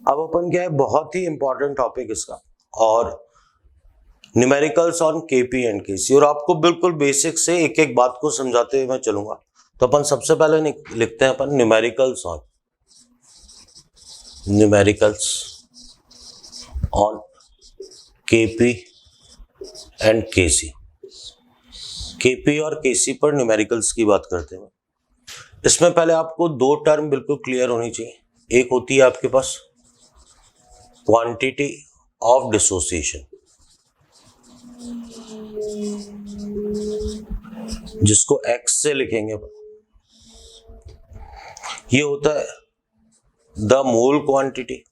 अब अपन क्या है, बहुत ही इंपॉर्टेंट टॉपिक इसका, और न्यूमेरिकल्स ऑन केपी एंड केसी, और आपको बिल्कुल बेसिक से एक एक बात को समझाते हुए मैं चलूंगा। तो अपन सबसे पहले लिखते हैं अपन numericals on KP and KC. KP और केसी पर न्यूमेरिकल्स की बात करते हैं। इसमें पहले आपको दो टर्म बिल्कुल क्लियर होनी चाहिए। एक होती है आपके पास क्वांटिटी ऑफ डिसोसिएशन, जिसको x से लिखेंगे। ये होता है the mole quantity,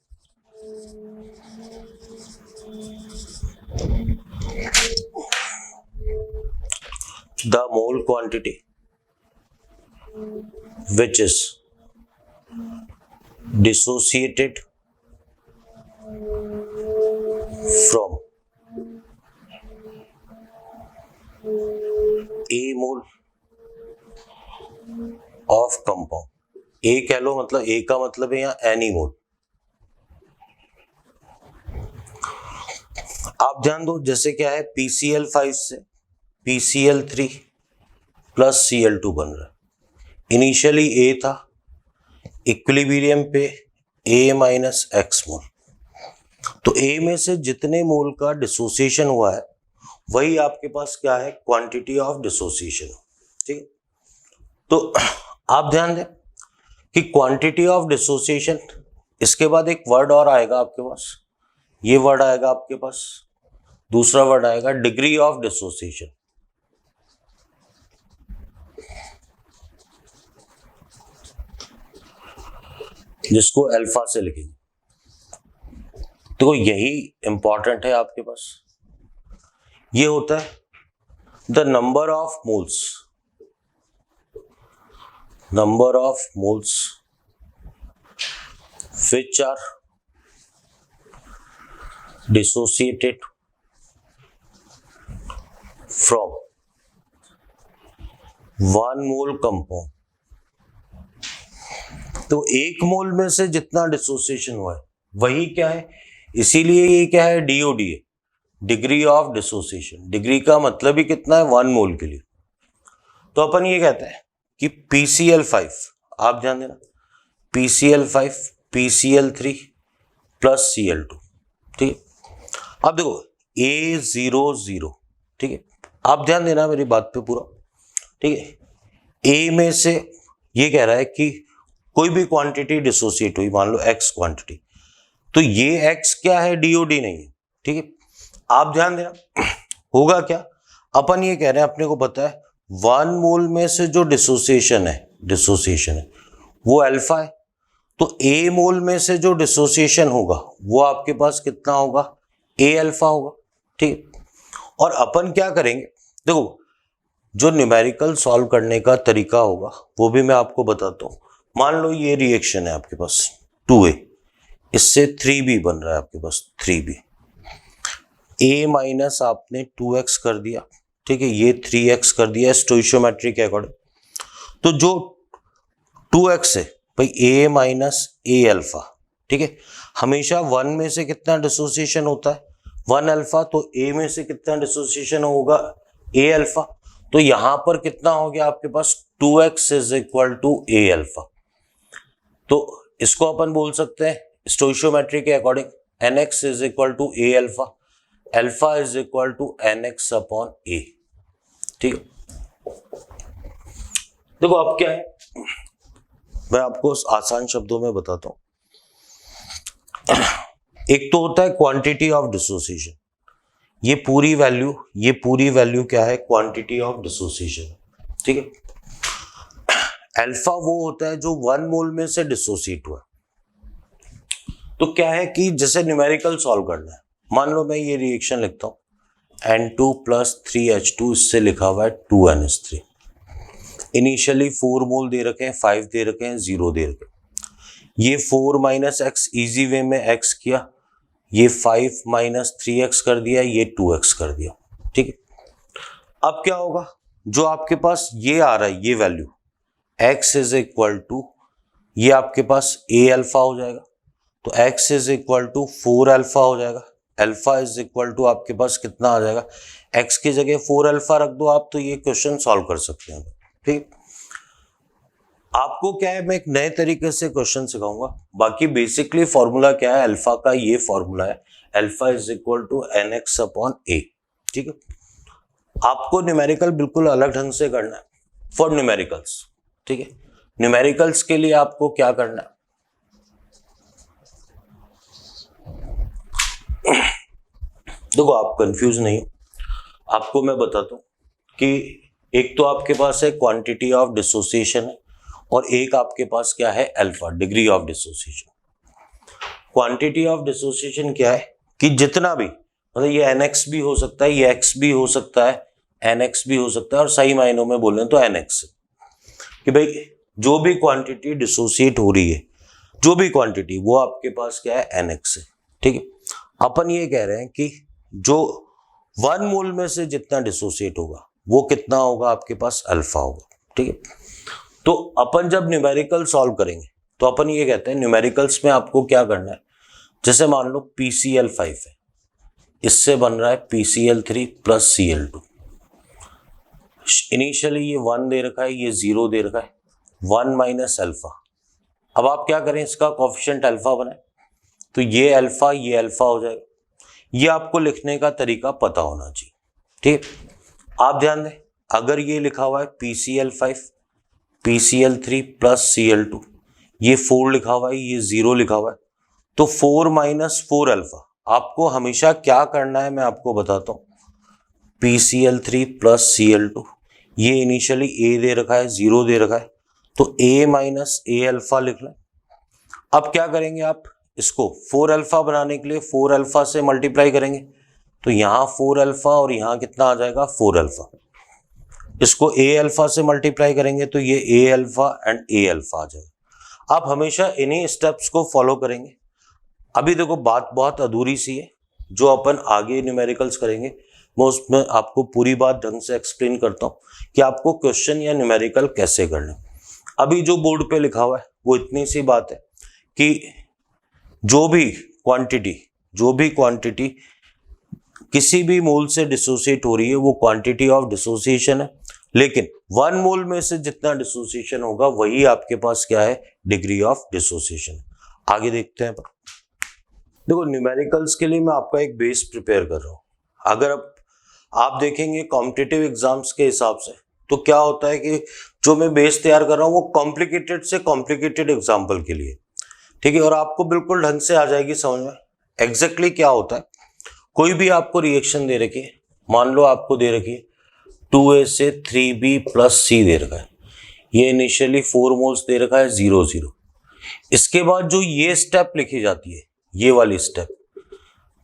which is dissociated from a mole of compound। A कह लो, मतलब A का मतलब है यहाँ एनी मोल। आप ध्यान दो, जैसे क्या है, PCl5 से PCl3 प्लस Cl2 बन रहा है। इनिशियली A था, इक्विलिब्रियम पे A माइनस एक्स मोल। तो A में से जितने मोल का डिसोसिएशन हुआ है वही आपके पास क्या है, क्वांटिटी ऑफ डिसोसिएशन। ठीक है, तो आप ध्यान दें कि क्वांटिटी ऑफ डिसोसिएशन, इसके बाद एक वर्ड और आएगा आपके पास, ये वर्ड आएगा आपके पास, दूसरा वर्ड आएगा डिग्री ऑफ डिसोसिएशन। जिसको अल्फा से लिखेंगे। तो यही इंपॉर्टेंट है आपके पास। ये होता है the number of moles which are dissociated from 1 mole compound। तो एक मोल में से जितना डिसोसिएशन हुआ है वही क्या है, इसीलिए ये क्या है, DOD है, डिग्री ऑफ डिसोसिएशन। डिग्री का मतलब ही कितना है, 1 मोल के लिए। तो अपन ये कहते हैं कि PCl5, आप ध्यान देना, PCl5 PCl3 प्लस Cl2। ठीक है, अब देखो A00, ठीक है, आप ध्यान देना मेरी बात पे पूरा। ठीक है, A में से ये कह रहा है कि कोई भी क्वांटिटी डिसोसिएट हुई, मान लो X क्वांटिटी, तो ये X क्या है, DOD नहीं है। ठीक है, आप ध्यान देना, होगा क्या, अपन ये कह रहे हैं, अपने को पता है 1 मोल में से जो डिसोसिएशन है वो अल्फा है। तो A मोल में से जो डिसोसिएशन होगा वो आपके पास कितना होगा, A अल्फा होगा। ठीक है, और अपन क्या करेंगे, देखो जो न्यूमेरिकल सॉल्व करने का तरीका होगा वो भी मैं आपको बताता हूं। मान लो ये रिएक्शन है आपके पास 2A, इससे 3B बन रहा है आपके पास, 3B। A माइनस आपने 2x कर दिया, ठीक है, ये 3x कर दिया स्टोइशियोमेट्री के अकॉर्डिंग। तो जो 2x है भाई, A माइनस A अल्फा। ठीक है, हमेशा 1 में से कितना डिसोसिएशन होता है, 1 अल्फा, तो A में से कितना डिसोसिएशन होगा, A अल्फा। तो यहां पर कितना हो गया आपके पास, 2x is equal to A alpha. तो इसको अपन बोल सकते हैं स्टोइशियोमेट्री के according nx is equal to A alpha, alpha is equal to nx upon A। ठीक है, देखो अब क्या है, मैं आपको आसान शब्दों में बताता हूं। एक तो होता है क्वांटिटी ऑफ डिसोसिएशन, ये पूरी वैल्यू क्या है, क्वांटिटी ऑफ डिसोसिएशन। ठीक है, अल्फा वो होता है जो 1 मोल में से डिसोसिएट हुआ। तो क्या है कि जैसे न्यूमेरिकल सॉल्व करना है, मान लो मैं ये रिएक्शन लिखता हूं N2 प्लस 3H2, इससे लिखा हुआ है 2NH3। इनिशियली 4 मोल दे रखे हैं, 5 दे रखे हैं, 0 दे रखे हैं। ये 4 माइनस एक्स इजी वे में x किया, ये 5 माइनस 3x कर दिया, ये 2x कर दिया। ठीक है, अब क्या होगा, जो आपके पास ये आ रहा है, ये value x is equal to, ये आपके पास A अल्फा हो जाएगा। तो x is equal to 4 alpha हो जाएगा। अल्फा इज इक्वल टू आपके पास कितना आ जाएगा, x की जगह 4 अल्फा रख दो आप, तो ये क्वेश्चन सॉल्व कर सकते हैं। ठीक, आपको क्या है, मैं एक नए तरीके से क्वेश्चन सिखाऊंगा। बाकी बेसिकली फॉर्मूला क्या है, अल्फा का ये फॉर्मूला है, alpha is equal to nx upon a। ठीक है, आपको न्यूमेरिकल बिल्कुल अलग ढंग से करना है फॉर न्यूमेरिकल्स। ठीक है, न्यूमेरिकल्स के लिए आपको क्या करना है, देखो आप कंफ्यूज नहीं हो, आपको मैं बताता हूं कि एक तो आपके पास है क्वांटिटी ऑफ डिसोसिएशन है, और एक आपके पास क्या है, alpha, degree of dissociation. Quantity of dissociation क्या है कि जितना भी, मतलब ये nx भी हो सकता है, ये x भी हो सकता है, nx भी हो सकता है, और सही मायनों में बोलें तो nx, कि भाई जो भी क्वांटिटी डिसोसिएट हो रही है, जो भी क्वांटिटी, वो आपके पास क्या है, nx है। ठीक है, अपन ये कह रहे हैं कि जो 1 मोल में से जितना डिसोसिएट होगा वो कितना होगा, आपके पास अल्फा होगा। ठीक है, तो अपन जब न्यूमेरिकल सॉल्व करेंगे तो अपन ये कहते हैं न्यूमेरिकल्स में आपको क्या करना है, जैसे मान लो PCl5 है, इससे बन रहा है PCl3 प्लस Cl2। इनिशियली ये 1 दे रखा है, ये 0 दे रखा है, 1 माइनस अल्फा। अब आप क्या करें, इसका कोफिशिएंट अल्फा बनाए, तो ये अल्फा हो जाएगा। ये आपको लिखने का तरीका पता होना चाहिए। ठीक, आप ध्यान दें, अगर ये लिखा हुआ है PCl5 PCl3 प्लस Cl2, ये 4 लिखा हुआ है, ये 0 लिखा हुआ है, तो 4 माइनस 4 अल्फा। आपको हमेशा क्या करना है, मैं आपको बताता हूं, PCl3 प्लस Cl2, ये इनिशियली A दे रखा है, 0 दे रखा है, तो A माइनस A अल्फा लिख लें। अब क्या करेंगे आप, इसको 4 अल्फा बनाने के लिए 4 अल्फा से मल्टीप्लाई करेंगे, तो यहां 4 अल्फा और यहां कितना आ जाएगा, 4 अल्फा। इसको A अल्फा से मल्टीप्लाई करेंगे तो ये A alpha and A alpha आ जाएगा। आप हमेशा इन्हीं स्टेप्स को फॉलो करेंगे। अभी देखो बात बहुत अधूरी सी है, जो अपन आगे न्यूमेरिकल्स करेंगे मैं उसमें आपको पूरी बात ढंग से एक्सप्लेन करता हूँ कि आपको क्वेश्चन या न्यूमेरिकल कैसे करना। अभी जो बोर्ड पे लिखा हुआ है वो इतनी सी बात है कि जो भी क्वांटिटी किसी भी मोल से डिसोसिएट हो रही है वो क्वांटिटी ऑफ डिसोसिएशन है, लेकिन 1 मोल में से जितना डिसोसिएशन होगा वही आपके पास क्या है, डिग्री ऑफ डिसोसिएशन। आगे देखते हैं। देखो न्यूमेरिकल्स के लिए मैं आपका एक बेस प्रिपेयर कर रहा हूँ। अगर आप देखेंगे कॉम्पिटिटिव एग्जाम्स के हिसाब से तो क्या होता है कि जो मैं बेस तैयार कर रहा हूँ वो कॉम्प्लिकेटेड से कॉम्प्लिकेटेड एग्जाम्पल के लिए, ठीक है, और आपको बिल्कुल ढंग से आ जाएगी समझ में एग्जैक्टली क्या होता है। कोई भी आपको रिएक्शन दे रखी है, मान लो आपको दे रखी है 2A से 3B प्लस C दे रखा है, ये इनिशियली 4 मोल्स दे रखा है 0 0। इसके बाद जो ये स्टेप लिखी जाती है, ये वाली स्टेप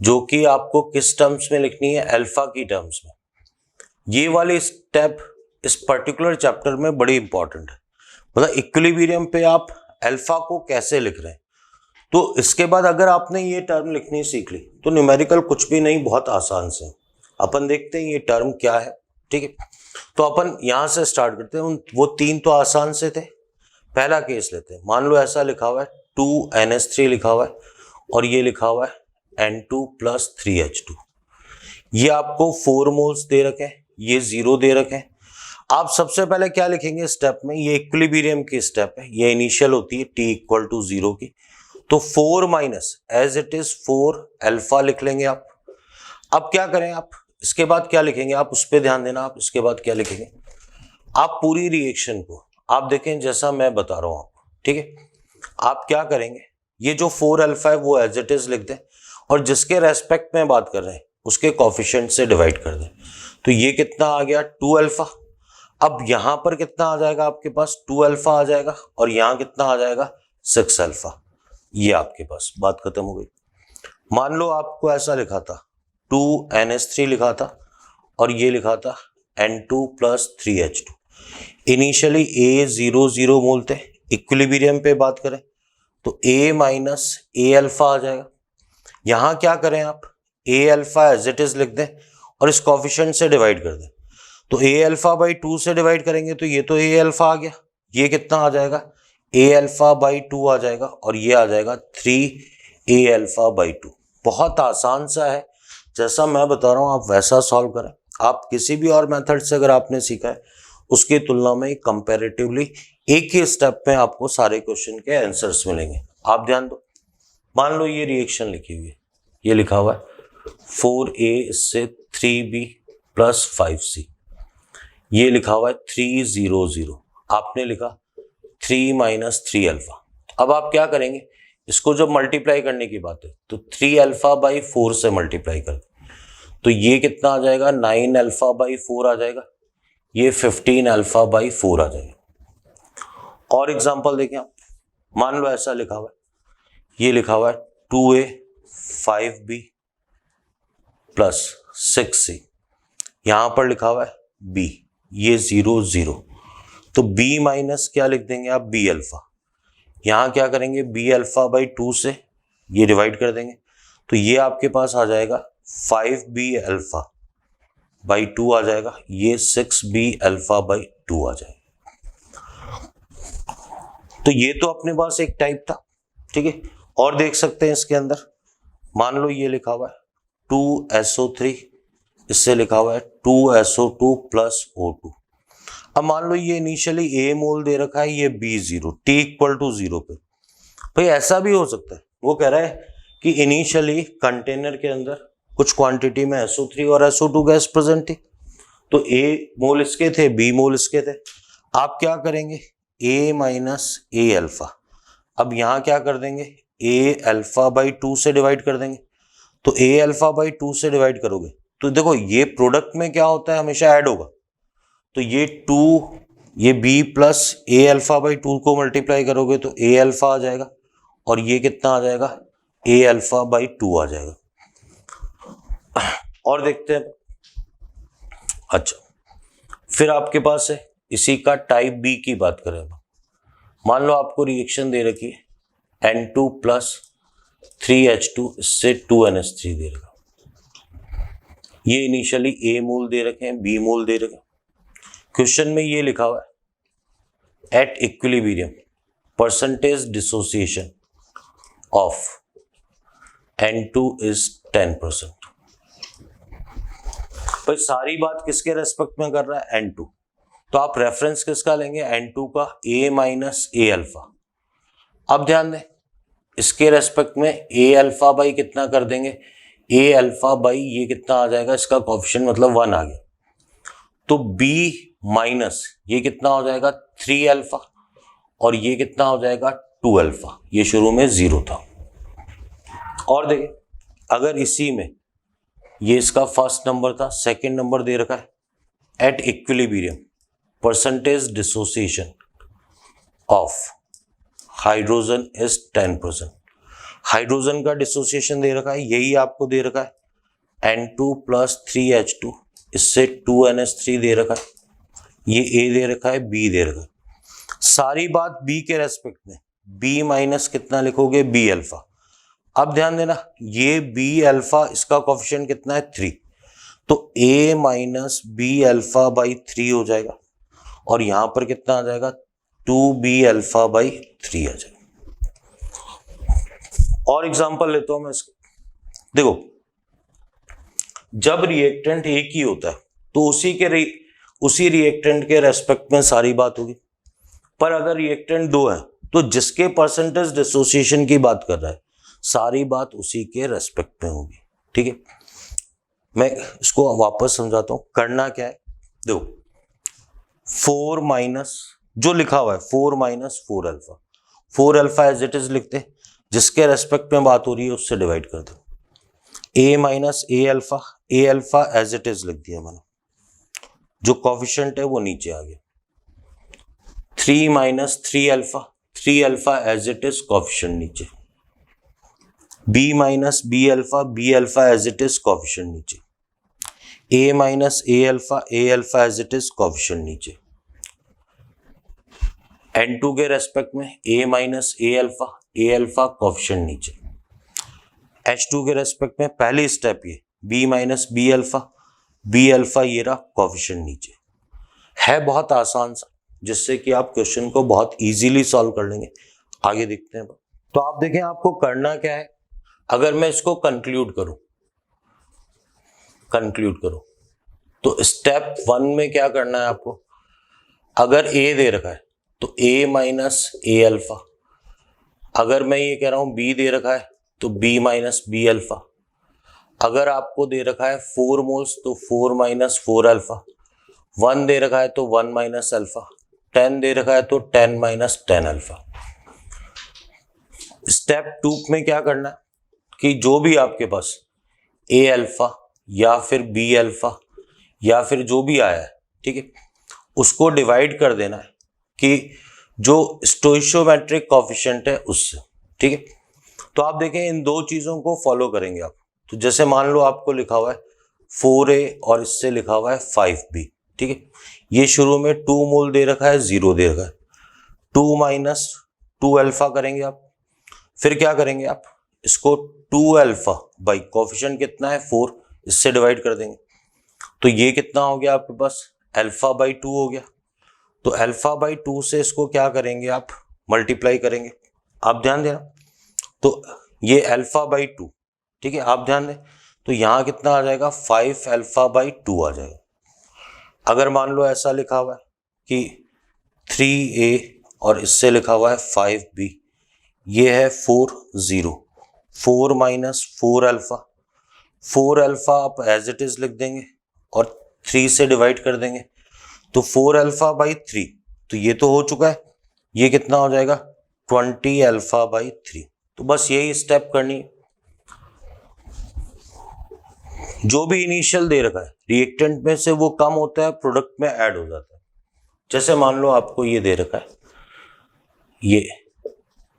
जो कि आपको किस टर्म्स में लिखनी है, अल्फा की टर्म्स में, ये वाली स्टेप इस पर्टिकुलर चैप्टर में बड़ी इंपॉर्टेंट है। मतलब इक्विलिब्रियम पे आप अल्फा को कैसे लिख रहे हैं, तो इसके बाद अगर आपने ये टर्म लिखनी सीख ली तो न्यूमेरिकल कुछ भी नहीं, बहुत आसान से अपन देखते हैं ये टर्म क्या है। ठीक है, तो अपन यहां से स्टार्ट करते हैं। वो 3 तो आसान से थे। पहला केस लेते हैं, मान लो ऐसा लिखा हुआ है 2NH3 लिखा हुआ है और ये लिखा हुआ है N2 प्लस 3H2। ये आपको 4 मोल्स दे रखे हैं, ये 0 दे रखे हैं। आप सबसे पहले क्या लिखेंगे स्टेप में, ये इक्विलिब्रियम की स्टेप है, ये इनिशियल होती है t इक्वल टू 0 की, तो 4 minus as it is 4 alpha लिख लेंगे आप। अब क्या करें आप, इसके बाद क्या लिखेंगे आप, उस पर ध्यान देना। आप इसके बाद क्या लिखेंगे, आप पूरी रिएक्शन को आप देखें जैसा मैं बता रहा हूं आपको। ठीक है, आप क्या करेंगे, ये जो 4 अल्फा है वो एज इट इज लिख दें और जिसके रेस्पेक्ट में बात कर रहे हैं उसके कोफिशिएंट से डिवाइड कर दें। तो ये कितना आ गया, 2 अल्फा। अब यहां पर कितना आ जाएगा आपके पास, 2 अल्फा आ जाएगा और यहां कितना आ जाएगा, 6 अल्फा। ये आपके पास बात खत्म हो गई। मान लो आपको ऐसा लिखा था 2NH3 लिखा था और ये लिखा था N2 plus 3H2। Initially A 0 0 मोल थे, इक्विलिब्रियम पे बात करें तो A माइनस A अल्फा आ जाएगा। यहां क्या करें आप, A alpha as it is लिख दें और इस कोफिशिएंट से डिवाइड कर दें। तो A अल्फा बाई 2 से डिवाइड करेंगे तो ये तो A अल्फा आ गया, ये कितना आ जाएगा, A अल्फा बाई 2 आ जाएगा और ये आ जाएगा 3 ए अल्फा बाई 2। बहुत आसान सा है, जैसा मैं बता रहा हूँ आप वैसा सॉल्व करें। आप किसी भी और मेथड से अगर आपने सीखा है उसकी तुलना में कंपैरेटिवली एक ही स्टेप में आपको सारे क्वेश्चन के आंसर्स मिलेंगे। आप ध्यान दो, मान लो ये रिएक्शन लिखी हुई है, ये लिखा हुआ है 4A इससे 3B प्लस 5C, ये लिखा हुआ है 300, आपने लिखा 3 माइनस 3 अल्फा। अब आप क्या करेंगे, इसको जब मल्टीप्लाई करने की बात है तो 3 अल्फा बाई 4 से मल्टीप्लाई कर, तो ये कितना आ जाएगा 9 अल्फा बाई 4 आ जाएगा, ये 15 अल्फा बाई 4 आ जाएगा। और एग्जांपल देखें आप, मान लो ऐसा लिखा हुआ है, ये लिखा हुआ है 2A 5B प्लस 6C, यहां पर लिखा हुआ है B, ये 0 0, तो B माइनस क्या लिख देंगे आप B अल्फा, यहां क्या करेंगे B अल्फा बाई 2 से ये डिवाइड कर देंगे, तो ये आपके पास आ जाएगा 5B अल्फा बाई 2 आ जाएगा, ये 6B अल्फा बाई 2 आ जाएगा। तो ये तो अपने पास एक टाइप था, ठीक है। और देख सकते हैं इसके अंदर, मान लो ये लिखा हुआ है 2SO3, इससे लिखा हुआ है 2SO2 प्लस O2। अब मान लो ये इनिशियली A मोल दे रखा है, ये B0, T इक्वल टू 0 पे। भाई ऐसा भी हो सकता है, वो कह रहा है कि इनिशियली कंटेनर के अंदर कुछ क्वांटिटी में SO3 और SO2 गैस प्रेजेंट थी, तो A मोल इसके थे, B मोल इसके थे। आप क्या करेंगे, A माइनस A अल्फा, अब यहां क्या कर देंगे A अल्फा बाई 2 से डिवाइड कर देंगे, तो A अल्फा बाई 2 से डिवाइड करोगे तो देखो ये प्रोडक्ट में क्या होता है, हमेशा ऐड होगा, तो ये 2, ये B plus A alpha by 2 को मल्टीप्लाई करोगे तो A अल्फा आ जाएगा, और ये कितना आ जाएगा A अल्फा बाई 2 आ जाएगा। और देखते हैं, अच्छा फिर आपके पास है इसी का टाइप बी की बात करें, मान लो आपको रिएक्शन दे रखी है N2 प्लस 3H2 इससे 2NH3 दे रखा, ये इनिशियली A मोल दे रखे हैं, B मोल दे रखे हैं। क्वेश्चन में ये लिखा हुआ है at equilibrium percentage dissociation of N2 is 10%। भाई सारी बात किसके रेस्पेक्ट में कर रहा है, N2, तो आप रेफरेंस किसका लेंगे, N2 का A माइनस A अल्फा। अब ध्यान दें, इसके रेस्पेक्ट में A अल्फा बाई कितना कर देंगे, A अल्फा बाई ये कितना आ जाएगा, इसका कोएफिशिएंट मतलब 1 आ गया, तो B माइनस ये कितना हो जाएगा 3 अल्फा, और ये कितना हो जाएगा 2 अल्फा, ये शुरू में 0 था। और देखिए अगर इसी में ये इसका फर्स्ट नंबर था, सेकंड नंबर दे रखा है at equilibrium percentage dissociation of hydrogen is 10%। Hydrogen का डिसोसिएशन दे रखा है, यही आपको दे रखा है N2 प्लस 3H2 इससे 2NH3 दे रखा है, ये A दे रखा है, B दे रखा है। सारी बात B के रेस्पेक्ट में, B माइनस कितना लिखोगे B अल्फा। अब ध्यान देना, ये B अल्फा इसका कोएफिशिएंट कितना है 3, तो A minus B alpha by 3 हो जाएगा, और यहां पर कितना आ जाएगा 2B अल्फा बाई 3 आ जाएगा। और एग्जांपल लेता हूं मैं इसका, देखो जब रिएक्टेंट एक ही होता है तो उसी रिएक्टेंट के रेस्पेक्ट में सारी बात होगी, पर अगर रिएक्टेंट 2 है तो जिसके परसेंटेज डिसोसिएशन की बात कर रहा है सारी बात उसी के रेस्पेक्ट में होगी, ठीक है। मैं इसको वापस समझाता हूं, करना क्या है, देखो 4 माइनस जो लिखा हुआ है 4 minus 4 alpha, 4 alpha as it is लिखते हैं, जिसके रेस्पेक्ट में बात हो रही है उससे डिवाइड कर दो, A minus A alpha as it is लिख दिया मैंने, जो कोएफिशिएंट है वो नीचे आ गया, 3 minus 3 alpha as it is coefficient नीचे, B minus B alpha as it is coefficient नीचे, A minus A alpha as it is coefficient नीचे, N2 के रेस्पेक्ट में A minus A alpha coefficient नीचे, H2 के रेस्पेक्ट में पहली step ये B माइनस B अल्फा ये रहा कोएफिशिएंट नीचे। है बहुत आसान सा, जिससे कि आप क्वेश्चन को बहुत इजीली सॉल्व कर लेंगे। आगे देखते हैं, तो आप देखें आपको करना क्या है, अगर मैं इसको कंक्लूड करूं तो स्टेप 1 में क्या करना है आपको, अगर ए दे रखा है तो ए माइनस ए अल्फा, अगर मैं ये कह रहा हूं बी दे रखा है तो बी माइनस बी अल्फा, अगर आपको दे रखा है 4 मोल्स तो 4 माइनस 4 अल्फा, 1 दे रखा है तो 1 माइनस अल्फा, 10 दे रखा है तो 10 माइनस 10 अल्फा। स्टेप 2 में क्या करना है कि जो भी आपके पास ए अल्फा या फिर बी अल्फा या फिर जो भी आया है, ठीक है, उसको डिवाइड कर देना है कि जो स्टोइशियोमेट्रिक कोफिशिएंट है उससे, ठीक है। तो आप देखें इन दो चीजों को फॉलो करेंगे आप। तो जैसे मान लो आपको लिखा हुआ है 4a और इससे लिखा हुआ है 5b, ठीक है। ये शुरू में 2 मोल दे रखा है, 0 दे रखा है, 2 माइनस 2 अल्फा करेंगे आप। फिर क्या करेंगे आप, इसको 2 अल्फा बाई कोफिशिएंट कितना है 4, इससे डिवाइड कर देंगे। तो ये कितना हो गया आपके पास, अल्फा बाई 2 हो गया। तो अल्फा बाई 2 से इसको क्या करेंगे आप, मल्टीप्लाई करेंगे। आप ध्यान देना, तो ये अल्फा बाई 2, ठीक है, आप ध्यान दें। तो यहां कितना आ जाएगा, 5 अल्फा बाई 2 आ जाएगा। अगर मान लो ऐसा लिखा हुआ है कि 3a और इससे लिखा हुआ है 5b, ये है 4 0, 4 माइनस 4 अल्फा, 4 अल्फा आप एज इट इज लिख देंगे और 3 से डिवाइड कर देंगे। तो 4 अल्फा बाई 3, तो ये तो हो चुका है, ये कितना हो जाएगा 20 अल्फा बाई 3। तो बस यही स्टेप करनी है। जो भी इनिशियल दे रखा है रिएक्टेंट में से वो कम होता है, प्रोडक्ट में ऐड हो जाता है। जैसे मान लो आपको ये दे रखा है, ये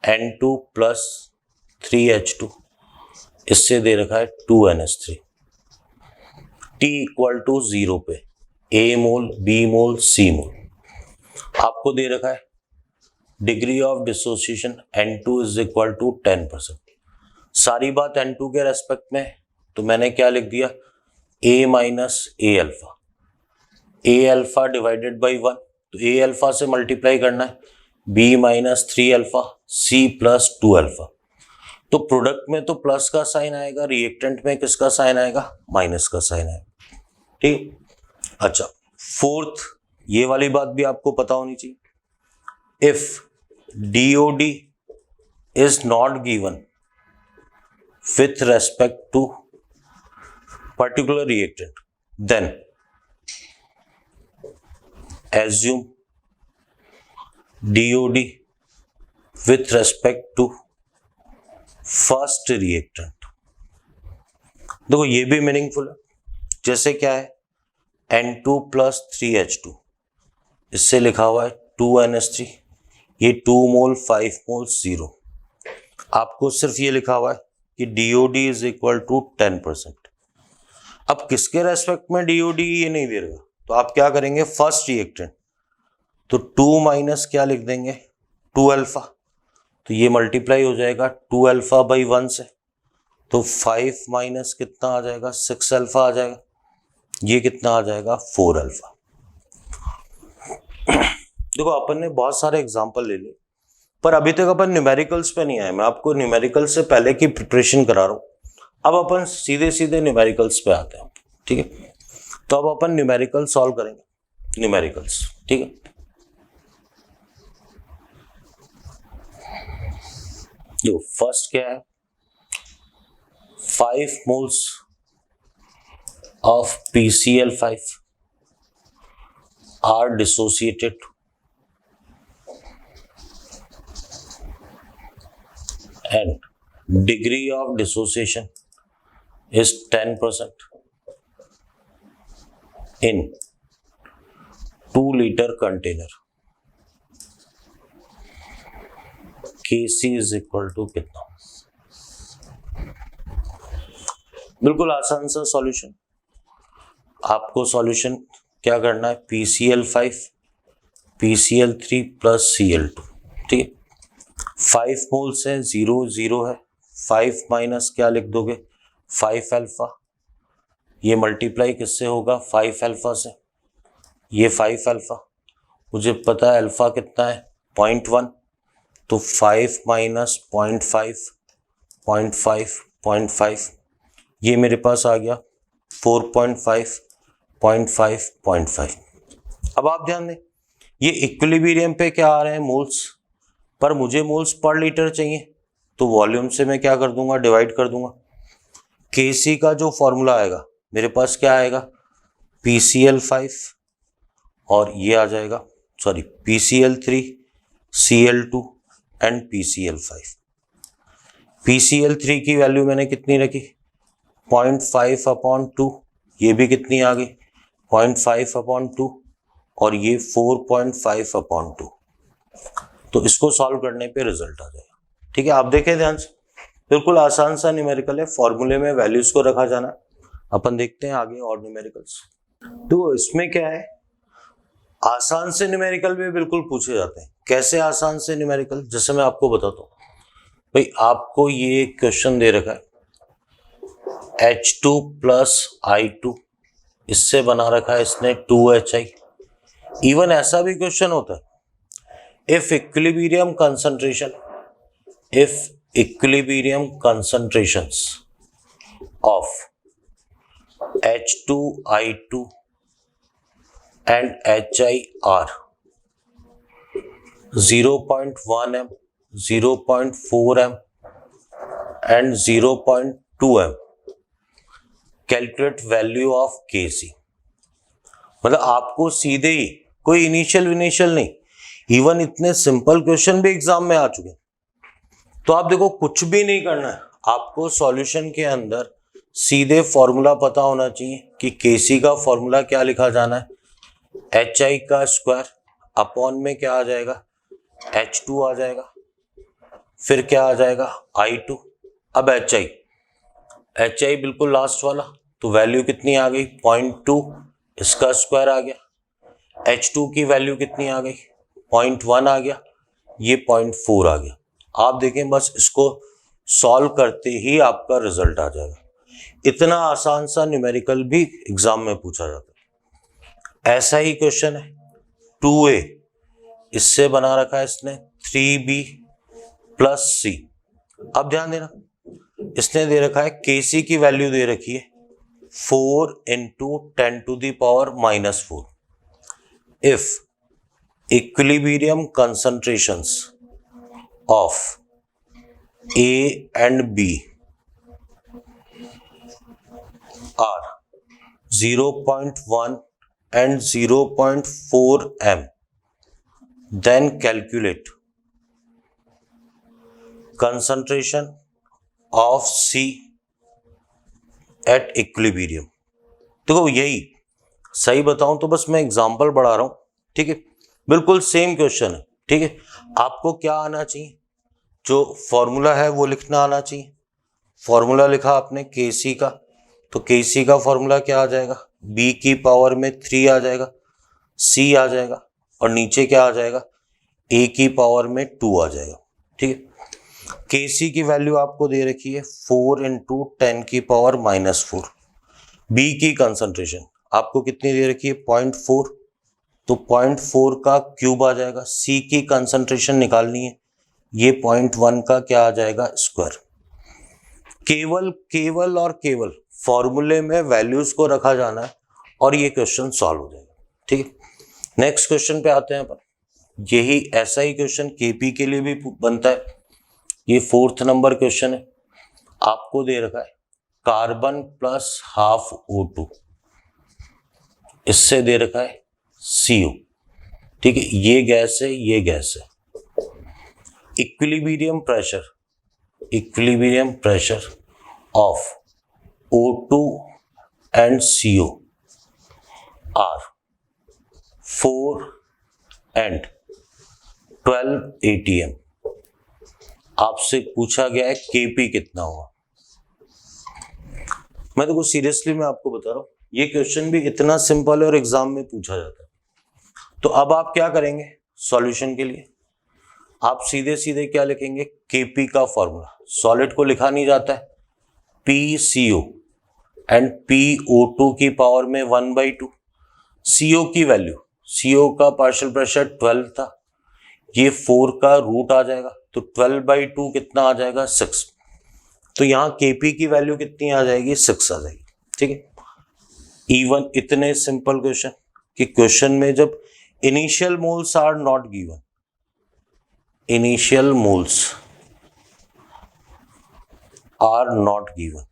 N2 प्लस 3H2, इससे दे रखा है 2NH3, T इक्वल टू 0 पे A mole, B mole, C मोल। आपको दे रखा है degree of dissociation N2 is equal to 10%। सारी बात N2 के रेस्पेक्ट में, तो मैंने क्या लिख दिया, A minus A alpha, A alpha divided by 1, तो ए अल्फा से मल्टीप्लाई करना है, B minus 3 alpha, C plus 2 alpha. तो प्रोडक्ट में तो प्लस का साइन आएगा, रिएक्टेंट में किसका साइन आएगा, माइनस का साइन आएगा, ठीक। अच्छा, फोर्थ, ये वाली बात भी आपको पता होनी चाहिए, if DOD is not given with respect to particular reactant, then assume DOD with respect to first reactant। देखो ये भी मीनिंगफुल है, जैसे क्या है N2 प्लस 3H2, इससे लिखा हुआ है 2NH3, ये 2 मोल 5 मोल 0। आपको सिर्फ ये लिखा हुआ है कि DOD इज इक्वल टू 10%। अब किसके रेस्पेक्ट में DOD ये नहीं दे रहा, तो आप क्या करेंगे, फर्स्ट रिएक्टेंट, तो 2 माइनस क्या लिख देंगे 2 अल्फा, तो ये मल्टीप्लाई हो जाएगा 2 अल्फा बाई 1 से, तो 5 माइनस कितना आ जाएगा 6 अल्फा आ जाएगा, ये कितना आ जाएगा 4 अल्फा। देखो अपन ने बहुत सारे एग्जांपल ले लिए, पर अभी तक अपन न्यूमेरिकल्स पे नहीं आए। मैं आपको न्यूमेरिकल्स से पहले की प्रिपरेशन करा रहा हूं। अब अपन सीधे सीधे न्यूमेरिकल्स पे आते हैं, ठीक है। तो अब अपन न्यूमेरिकल सॉल्व करेंगे, न्यूमेरिकल्स, ठीक है। जो फर्स्ट क्या है, 5 moles of PCl5 are dissociated and degree of dissociation is 10% in 2-liter container। Kc is equal to कितना, बिल्कुल आसान सा सॉल्यूशन। आपको सॉल्यूशन क्या करना है, PCl5 PCl3 प्लस Cl2, ठीक है। 5 मोल्स है, 0 0 है, 5 माइनस क्या लिख दोगे 5 अल्फा, ये मल्टीप्लाई किससे होगा 5 अल्फा से, ये 5 अल्फा, मुझे पता है अल्फा कितना है 0.1, तो 5 माइनस 0.5 0.5, ये मेरे पास आ गया 4.5, 0.5, 0.5। अब आप ध्यान दें, ये इक्विलिब्रियम पे क्या आ रहे हैं, मोल्स, पर मुझे मोल्स पर लीटर चाहिए, तो वॉल्यूम से मैं क्या कर दूंगा, डिवाइड कर दूंगा। केसी का जो फॉर्मूला आएगा मेरे पास क्या आएगा, PCl5 और ये आ जाएगा, sorry PCl3, Cl2 and PCl5। PCl3 की वैल्यू मैंने कितनी रखी, 0.5/2, ये भी कितनी आ गई, 0.5/2, और ये 4.5/2। तो इसको सॉल्व करने पे रिजल्ट आ जाएगा। ठीक है, आप देखें ध्यान से, बिल्कुल आसान सा न्यूमेरिकल है, फॉर्मूले में वैल्यूज को रखा जाना। अपन देखते हैं आगे और न्यूमेरिकल्स। तो इसमें क्या है, आसान से न्यूमेरिकल भी बिल्कुल पूछे जाते हैं। कैसे आसान से न्यूमेरिकल, जैसे मैं आपको बताता हूँ भाई, आपको ये क्वेश्चन दे रखा है H2 + I2, इससे बना रखा है इसने 2HI। इवन ऐसा भी क्वेश्चन होता है, if equilibrium concentrations of H2I2 and HI are 0.1 m, 0.4 m and 0.2 m, calculate value of Kc। मतलब आपको सीधे ही, कोई इनिशियल नहीं, इवन इतने सिंपल क्वेश्चन भी एग्जाम में आ चुके हैं। तो आप देखो, कुछ भी नहीं करना है आपको, सॉल्यूशन के अंदर सीधे फॉर्मूला पता होना चाहिए कि Kc का फॉर्मूला क्या लिखा जाना है, HI का स्क्वायर अपॉन में क्या आ जाएगा, H2 आ जाएगा, फिर क्या आ जाएगा I2। अब HI बिल्कुल लास्ट वाला, तो वैल्यू कितनी आ गई 0.2, इसका स्क्वायर आ गया। H2 की वैल्यू कितनी आ गई 0.1 आ गया, ये 0.4 आ गया। आप देखें, बस इसको सॉल्व करते ही आपका रिजल्ट आ जाएगा। इतना आसान सा न्यूमेरिकल भी एग्जाम में पूछा जाता है। ऐसा ही क्वेश्चन है 2A, इससे बना रखा है इसने 3B + C। अब ध्यान देना, इसने दे रखा है Kc की वैल्यू दे रखी है 4 × 10⁻⁻⁴। If equilibrium concentrations of A and B are 0.1 and 0.4 m, then calculate concentration of C at equilibrium। देखो, यही सही बताऊं तो बस मैं एग्जांपल बढ़ा रहा हूं, ठीक है, बिल्कुल सेम क्वेश्चन है। ठीक है, आपको क्या आना चाहिए, जो फॉर्मूला है वो लिखना आना चाहिए। फॉर्मूला लिखा आपने Kc का, तो Kc का फॉर्मूला क्या आ जाएगा, B की पावर में 3 आ जाएगा, C आ जाएगा, और नीचे क्या आ जाएगा, A की पावर में 2 आ जाएगा। ठीक है, Kc की वैल्यू आपको दे रखी है 4 × 10⁻⁻⁴। B की कंसंट्रेशन आपको कितनी दे रखी है 0.4, तो 0.4 का क्यूब आ जाएगा। C की कंसंट्रेशन निकालनी है, ये 0.1 का क्या आ जाएगा, स्क्वायर। केवल फॉर्मूले में वैल्यूज को रखा जाना है और ये क्वेश्चन सॉल्व हो जाएगा। ठीक है, नेक्स्ट क्वेश्चन पे आते हैं अपन। यही ऐसा ही क्वेश्चन केपी के लिए भी बनता है। ये 4th नंबर क्वेश्चन है, आपको दे रखा है कार्बन +½ O2, इससे दे रखा है CO। ठीक है, ये गैस है, ये गैस है। Equilibrium pressure of O2 and CO are 4 and 12 atm। आपसे पूछा गया है Kp कितना हुआ। मैं तो कुछ सीरियसली मैं आपको बता रहा हूं, ये क्वेश्चन भी इतना सिंपल है और एग्जाम में पूछा जाता है। तो अब आप क्या करेंगे सॉल्यूशन के लिए, आप सीधे क्या लिखेंगे, Kp का फॉर्मूला। सॉलिड को लिखा नहीं जाता है, PCO एंड PO2 की पावर में 1/2। CO की वैल्यू, CO का पार्शियल प्रेशर 12 था, ये 4 का रूट आ जाएगा, तो 12/2 कितना आ जाएगा 6। तो यहाँ Kp की वैल्यू कितनी आ जाएगी, 6 आ जाएगी। ठीक है, इवन इतने सिंपल क्वेश्चन कि क्वेश्चन में जब initial moles are not given, initial moles are not given,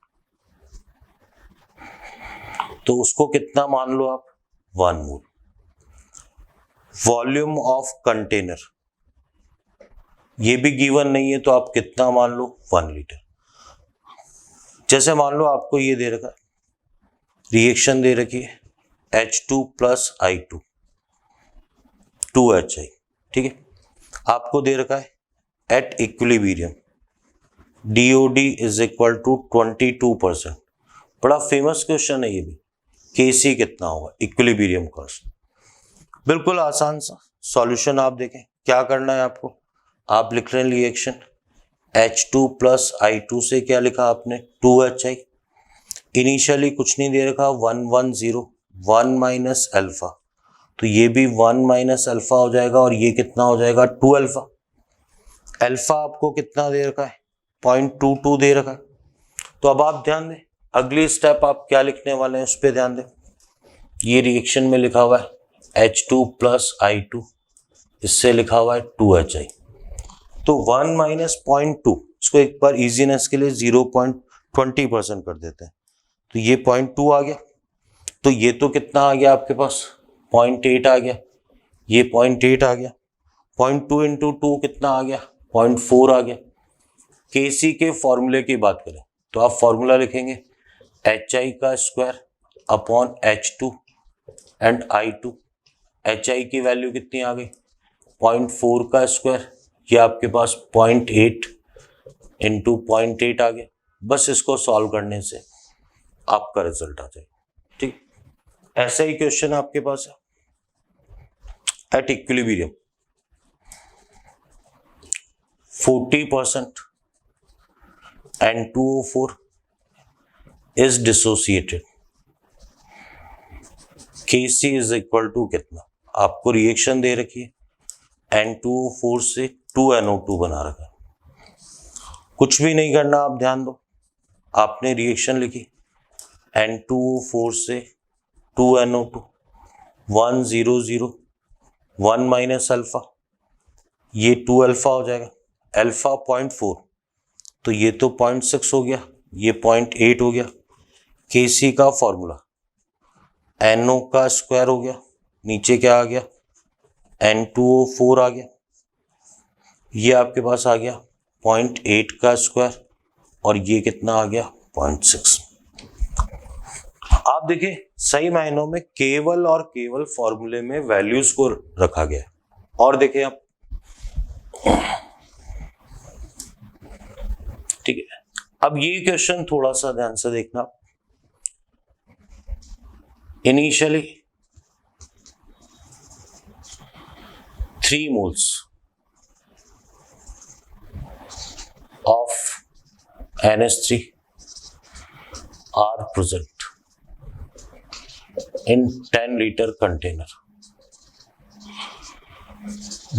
तो उसको कितना मान लो आप, 1 मोल। वॉल्यूम ऑफ कंटेनर ये भी गिवन नहीं है, तो आप कितना मान लो, 1 लीटर। जैसे मान लो आपको ये दे रखा है, रिएक्शन दे रखी है H2 प्लस I2 2HI, ठीक है, आपको दे रखा है at equilibrium DOD is equal to 22%। बड़ा फेमस क्वेश्चन है ये भी, Kc कितना होगा, इक्विलिब्रियम कॉस्ट। बिल्कुल आसान सा सॉल्यूशन। आप देखें क्या करना है आपको, आप लिख रहे हैं रिएक्शन H2 प्लस I2 से क्या लिखा आपने, 2HI। इनिशियली कुछ नहीं दे रखा, 110 1 माइनस अल्फा, तो ये भी 1 माइनस अल्फा हो जाएगा, और ये कितना हो जाएगा, 2 अल्फा। अल्फा आपको कितना दे रखा है, 0.22 दे रखा है। तो अब आप ध्यान दें, अगली स्टेप आप क्या लिखने वाले हैं उस पर ध्यान दें। ये रिएक्शन में लिखा हुआ है H2 प्लस I2, इससे लिखा हुआ है 2HI। तो 1 माइनस 0.2, इसको एक बार इजीनेस के लिए 0.20% कर देते हैं, तो ये 0.2 आ गया। तो ये तो कितना आ गया आपके पास, 0.8 आ गया, ये 0.8 आ गया, 0.2 इंटू 2 कितना आ गया, 0.4 आ गया। Kc के फॉर्मूले की बात करें तो आप फॉर्मूला लिखेंगे HI का square upon H2 and I2। HI की वैल्यू कितनी आ गई, 0.4 का स्क्वायर, ये आपके पास 0.8 इंटू 0.8 आ गया। बस इसको सॉल्व करने से आपका रिजल्ट आ जाएगा। ठीक, ऐसा ही क्वेश्चन आपके पास है at equilibrium 40% N2O4 is dissociated, Kc is equal to कितना, आपको रिएक्शन दे रखी है N2O4 से 2NO2 बना रखा है। कुछ भी नहीं करना, आप ध्यान दो, आपने रिएक्शन लिखी N2O4 से 2NO2 100 1 माइनस अल्फा, ये 2 अल्फा हो जाएगा, अल्फा 0.4, तो ये तो 0.6 हो गया, ये 0.8 हो गया। Kc का फॉर्मूला NO का स्क्वायर हो गया, नीचे क्या आ गया, N2O4 आ गया, ये आपके पास आ गया 0.8 का स्क्वायर, और ये कितना आ गया, 0.6। आप देखिए सही मायनों में केवल और केवल फॉर्मूले में वैल्यूज को रखा गया है। और देखिए आप, ठीक है, अब ये क्वेश्चन थोड़ा सा ध्यान से देखना। Initially 3 moles of NH3 are present in 10 liter container.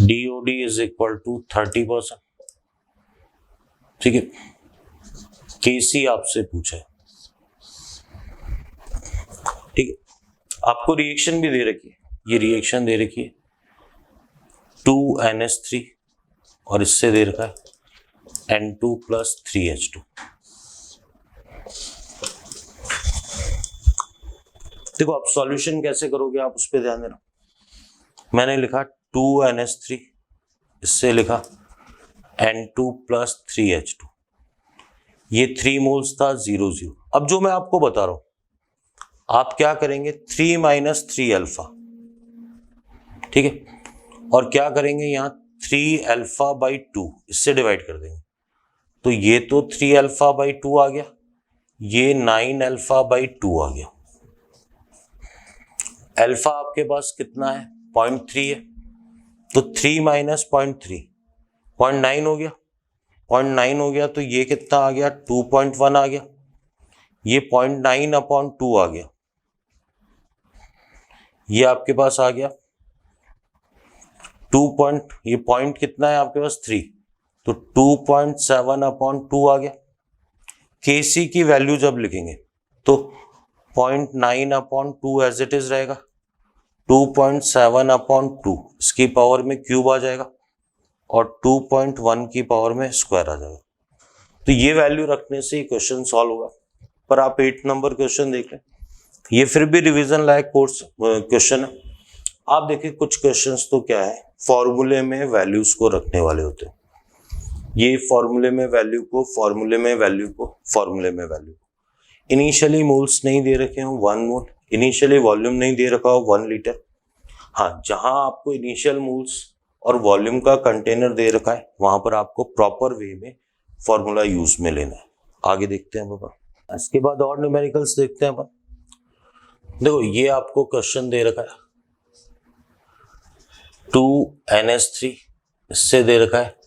DOD is equal to 30%। ठीक है, Kc आपसे पूछा है, ठीक है, आपको रिएक्शन भी दे रखी है, ये रिएक्शन दे रखी है 2NH3 और इससे दे रखा है N2 प्लस 3H2। देखो आप सॉल्यूशन कैसे करोगे, आप उस पर ध्यान देना। मैंने लिखा 2NH3, इससे लिखा N2 प्लस 3H2, ये 3 मोल्स था 0 0। अब जो मैं आपको बता रहा हूं, आप क्या करेंगे, 3 माइनस 3 अल्फा, ठीक है, और क्या करेंगे यहाँ 3 अल्फा बाई 2, इससे डिवाइड कर देंगे, तो ये तो 3 अल्फा बाई 2 आ गया, ये 9 अल्फा बाई 2 आ गया। अल्फा आपके पास कितना है, 0.3 है, तो 3 माइनस 0.3 0.9 हो गया, 0.9 हो गया, तो ये कितना आ गया, 2.1 आ गया, ये 0.9 अपॉन 2 आ गया, ये आपके पास आ गया 2 ये पॉइंट कितना है आपके पास 3, तो 2.7 अपॉन 2 आ गया। Kc की वैल्यू जब लिखेंगे तो 0.9/2 एज इट इज रहेगा, 2.7/2 इसकी पावर में क्यूब आ जाएगा और 2.1 की पावर में स्क्वायर आ जाएगा। तो ये वैल्यू रखने से ही क्वेश्चन सॉल्व होगा। पर आप 8 नंबर क्वेश्चन देख लें, ये फिर भी रिवीजन लायक कोर्स क्वेश्चन है। आप देखिए कुछ क्वेश्चंस तो क्या है, फॉर्मूले में वैल्यूज को रखने वाले होते हैं। ये फॉर्मूले में वैल्यू को, फॉर्मूले में वैल्यू को, फॉर्मूले में वैल्यू को। इनिशियली मोल्स नहीं दे रखे हो 1 मोल, इनिशियली वॉल्यूम नहीं दे रखा हो 1 लीटर। हाँ, जहां आपको इनिशियल मोल्स और वॉल्यूम का कंटेनर दे रखा है वहां पर आपको प्रॉपर वे में फॉर्मूला यूज में लेना है। आगे देखते हैं बाबा, इसके बाद और न्यूमेरिकल्स देखते हैं अपन। देखो ये आपको क्वेश्चन दे रखा है 2NH3, इससे दे रखा है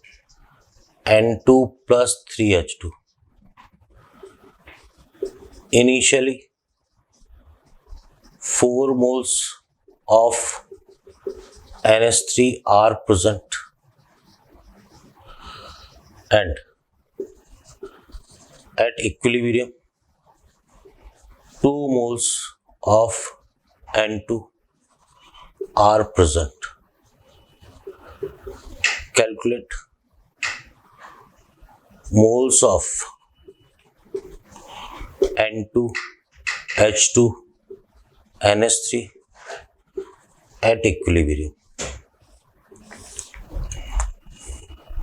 N2 + 3H2। Initially 4 moles of NH3 are present and at equilibrium 2 moles of N2 are present. Calculate moles of N2, H2, NH3 at equilibrium।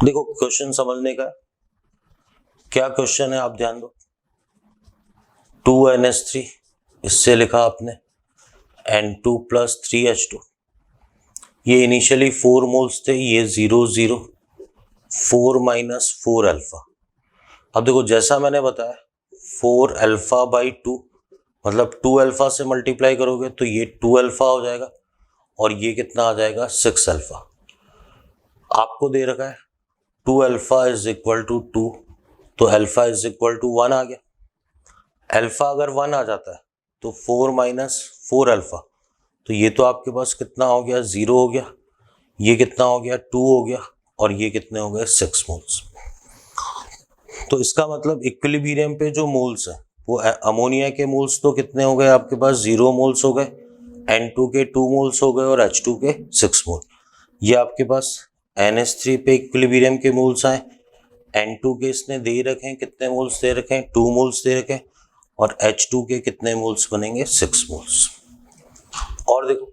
देखो क्वेश्चन समझने का क्या क्वेश्चन है, आप ध्यान दो। 2NH3 इससे लिखा आपने N2 + 3H2। ये इनिशियली 4 मोल्स थे, ये 0 0 4 - 4 अल्फा। अब देखो जैसा मैंने बताया 4 अल्फा/2 मतलब 2 अल्फा से मल्टीप्लाई करोगे तो ये 2 अल्फा हो जाएगा और ये कितना आ जाएगा 6 अल्फा। आपको दे रखा है 2 अल्फा = 2 तो अल्फा = 1 आ गया। अल्फा अगर 1 आ जाता है तो 4 - 4 अल्फा, तो ये तो आपके पास कितना हो गया 0 हो गया, ये कितना हो गया 2 हो गया और ये कितने हो गए 6 मोल्स। तो इसका मतलब इक्विलिब्रियम पे जो मोल्स है वो अमोनिया के मोल्स तो कितने हो गए आपके पास 0 मोल्स हो गए, N2 के 2 मोल्स हो गए और H2 के 6 मोल। ये आपके पास NH3 पे इक्विलिब्रियम के मोल्स आए, N2 के इसने दे रखे हैं कितने मोल्स दे रखे हैं 2 मोल्स दे रखे हैं और H2 के कितने मोल्स बनेंगे 6 मोल्स। और देखो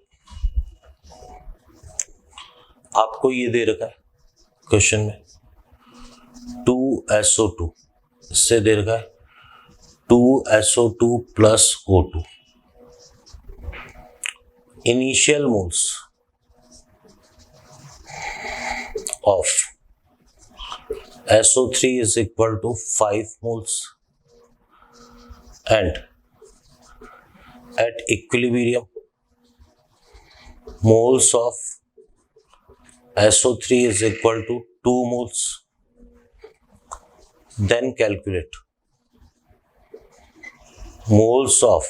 आपको ये दे रखा है क्वेश्चन में 2SO2, इससे दे रखा है 2SO2 + O2। Initial moles of SO3 = 5 moles and at equilibrium moles of SO3 = 2 moles। Then calculate moles of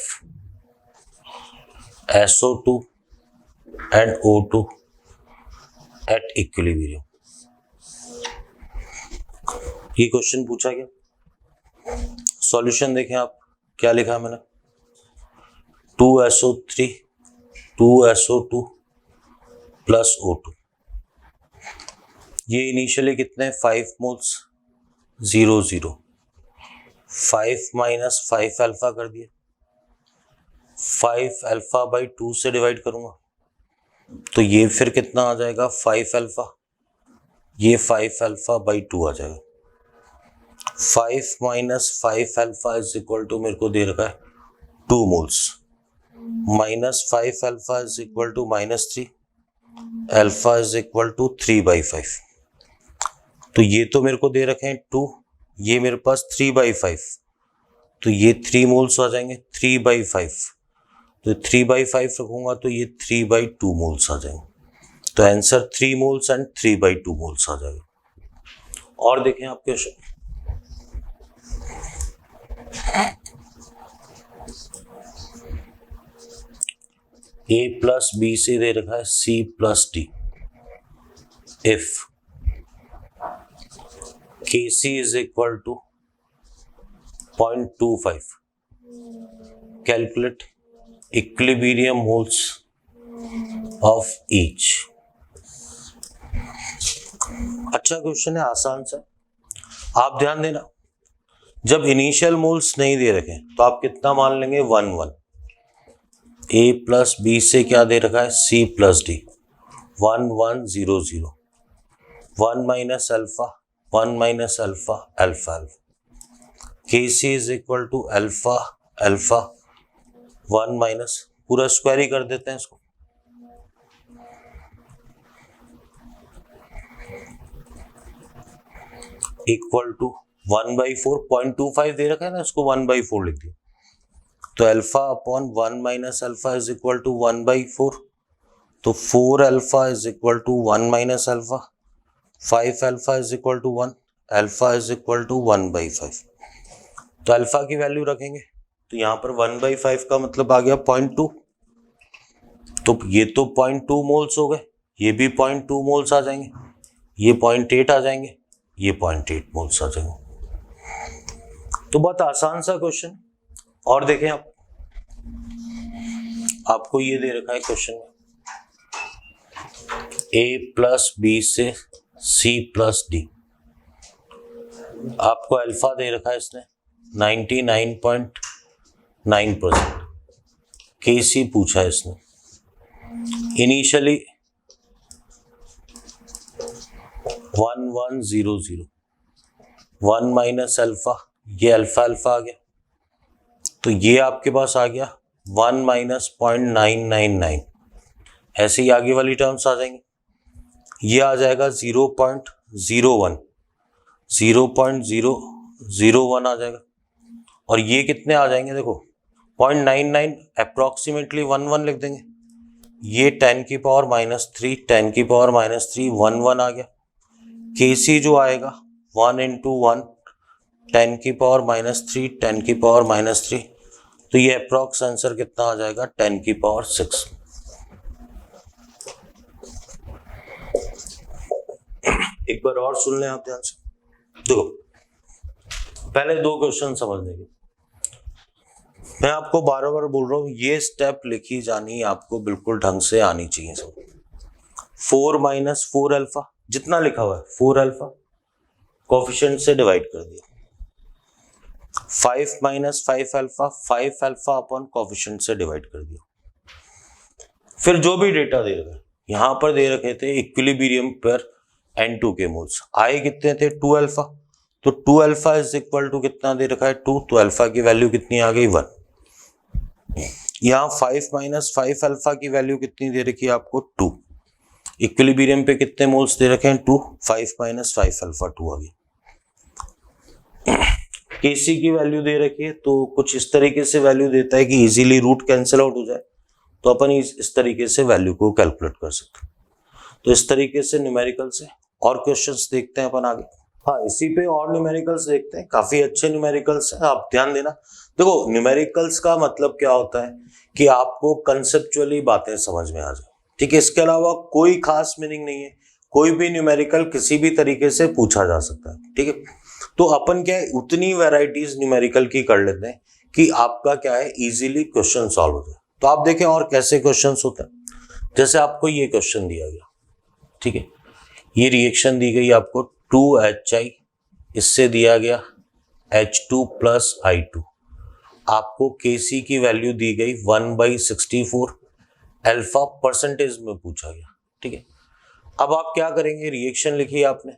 SO2 and O2 at equilibrium। ये क्वेश्चन पूछा गया। सॉल्यूशन देखें आप, क्या लिखा है मैंने 2SO3 2SO2 + O2। ये इनिशियली कितने 5 मोल्स 0 0 5 - 5 अल्फा कर दिए, 5 अल्फा/2 से डिवाइड करूंगा तो ये फिर कितना आ जाएगा 5 अल्फा, ये 5 अल्फा/2 आ जाएगा। 5 - 5 अल्फा = मेरे को दे रखा है 2 मोल्स, -5 अल्फा = -3, अल्फा = 3/5। तो ये तो मेरे को दे रखे हैं 2, ये मेरे पास 3/5, तो ये 3 मोल्स आ जाएंगे 3/5, तो 3/5 रखूंगा तो ये 3/2 मोल्स आ जाएंगे। तो आंसर 3 मोल्स एंड 3/2 मोल्स आ जाएगा। और देखें आप क्वेश्चन A + B से दे रखा है C + D। if Kc = 0.25. Calculate equilibrium moles of each. अच्छा क्वेश्चन है, आसान सा। आप ध्यान देना, जब इनिशियल मोल्स नहीं दे रखे तो आप कितना मान लेंगे, 1 1। A प्लस बी से क्या दे रखा है, C plus D, 1 1 0 0, 1 minus alpha, 1 minus alpha, alpha alpha, KC is equal to alpha alpha 1 minus, पूरा स्क्वायर ही कर देते हैं इसको, इक्वल टू 1/4, 0.25 दे रखा है ना, इसको 1/4 लिख दिया, तो alpha upon 1 minus alpha is equal to 1/4, तो 4 alpha is equal to 1 minus alpha, 5 alpha is equal to 1, alpha is equal to 1/5। तो अल्फा की वैल्यू रखेंगे तो यहाँ पर 1/5 का मतलब आ गया 0.2, तो ये तो 0.2 मोल्स हो गए, ये भी 0.2 मोल्स आ जाएंगे, ये 0.8 आ जाएंगे, ये 0.8 मोल्स आ जाएंगे। तो बहुत आसान सा क्वेश्चन। और देखें आप, आपको ये दे रखा है क्वेश्चन में, A प्लस बी से C प्लस डी, आपको अल्फा दे रखा है इसने 99.9%, KC पूछा है इसने, इनिशियली 1 1 0 0, 1 माइनस अल्फा, ये अल्फा अल्फा आ गया, तो ये आपके पास आ गया 1 माइनस 0.999, ऐसे ही आगे वाली टर्म्स आ जाएंगी, ये आ जाएगा 0.01, 0.001 आ जाएगा, और ये कितने आ जाएंगे, देखो 0.99 अप्रोक्सीमेटली 1 1 लिख देंगे, ये 10 की पावर -3, 10 की पावर -3, 1 1 आ गया, KC जो आएगा 1 into 1, 10 की पावर -3, 10 की पावर -3, तो ये अप्रोक्स आंसर कितना आ जाएगा, 10 की पावर 6। एक बार और सुन लें आप ध्यान से, देखो पहले दो क्वेश्चन समझने के, मैं आपको बार बार बोल रहा हूं, ये स्टेप लिखी जानी आपको बिल्कुल ढंग से आनी चाहिए सब। 4 माइनस 4 अल्फा, जितना लिखा हुआ है 4 अल्फा कोफिशिएंट से डिवाइड कर दिया, 5 minus 5 alpha, 5 alpha upon coefficient से डिवाइड कर दिया, फिर जो भी डेटा दे रखे, यहां पर दे रखे थे इक्विलिब्रियम पर N2 के मोल्स, आए कितने थे 2 अल्फा, तो 2 अल्फा इज इक्वल टू कितना दे रखा है 2, तो अल्फा की वैल्यू कितनी आ गई 1। यहाँ 5 माइनस 5 अल्फा की वैल्यू कितनी दे रखी है आपको 2, इक्विलिब्रियम पे कितने मोल्स दे रखे हैं 2, 5 माइनस 5 अल्फा 2 आ गया। KC की वैल्यू दे रखी है, तो कुछ इस तरीके से वैल्यू देता है कि इजीली रूट कैंसिल आउट हो जाए, तो अपन इस तरीके से वैल्यू को कैलकुलेट कर सकते हैं। तो इस तरीके से न्यूमेरिकल से और क्वेश्चंस देखते हैं अपन आगे। हाँ, इसी पे और न्यूमेरिकल्स देखते हैं, काफी अच्छे न्यूमेरिकल्स हैं, आप ध्यान देना। देखो न्यूमेरिकल्स का मतलब क्या होता है कि आपको कंसेप्चुअली बातें समझ में आ जाए, ठीक है, इसके अलावा कोई खास मीनिंग नहीं है, कोई भी न्यूमेरिकल किसी भी तरीके से पूछा जा सकता है, ठीक है। तो अपन क्या है, उतनी वैरायटीज न्यूमेरिकल की कर लेते हैं कि आपका क्या है, इजीली क्वेश्चन सॉल्व हो जाए। तो आप देखें और कैसे क्वेश्चंस होते हैं, जैसे आपको ये क्वेश्चन दिया गया, ठीक है, ये रिएक्शन दी गई आपको 2HI, इससे दिया गया H2 प्लस I2, आपको KC की वैल्यू दी गई 1/64, अल्फा परसेंटेज में पूछा गया, ठीक है। अब आप क्या करेंगे, रिएक्शन लिखी आपने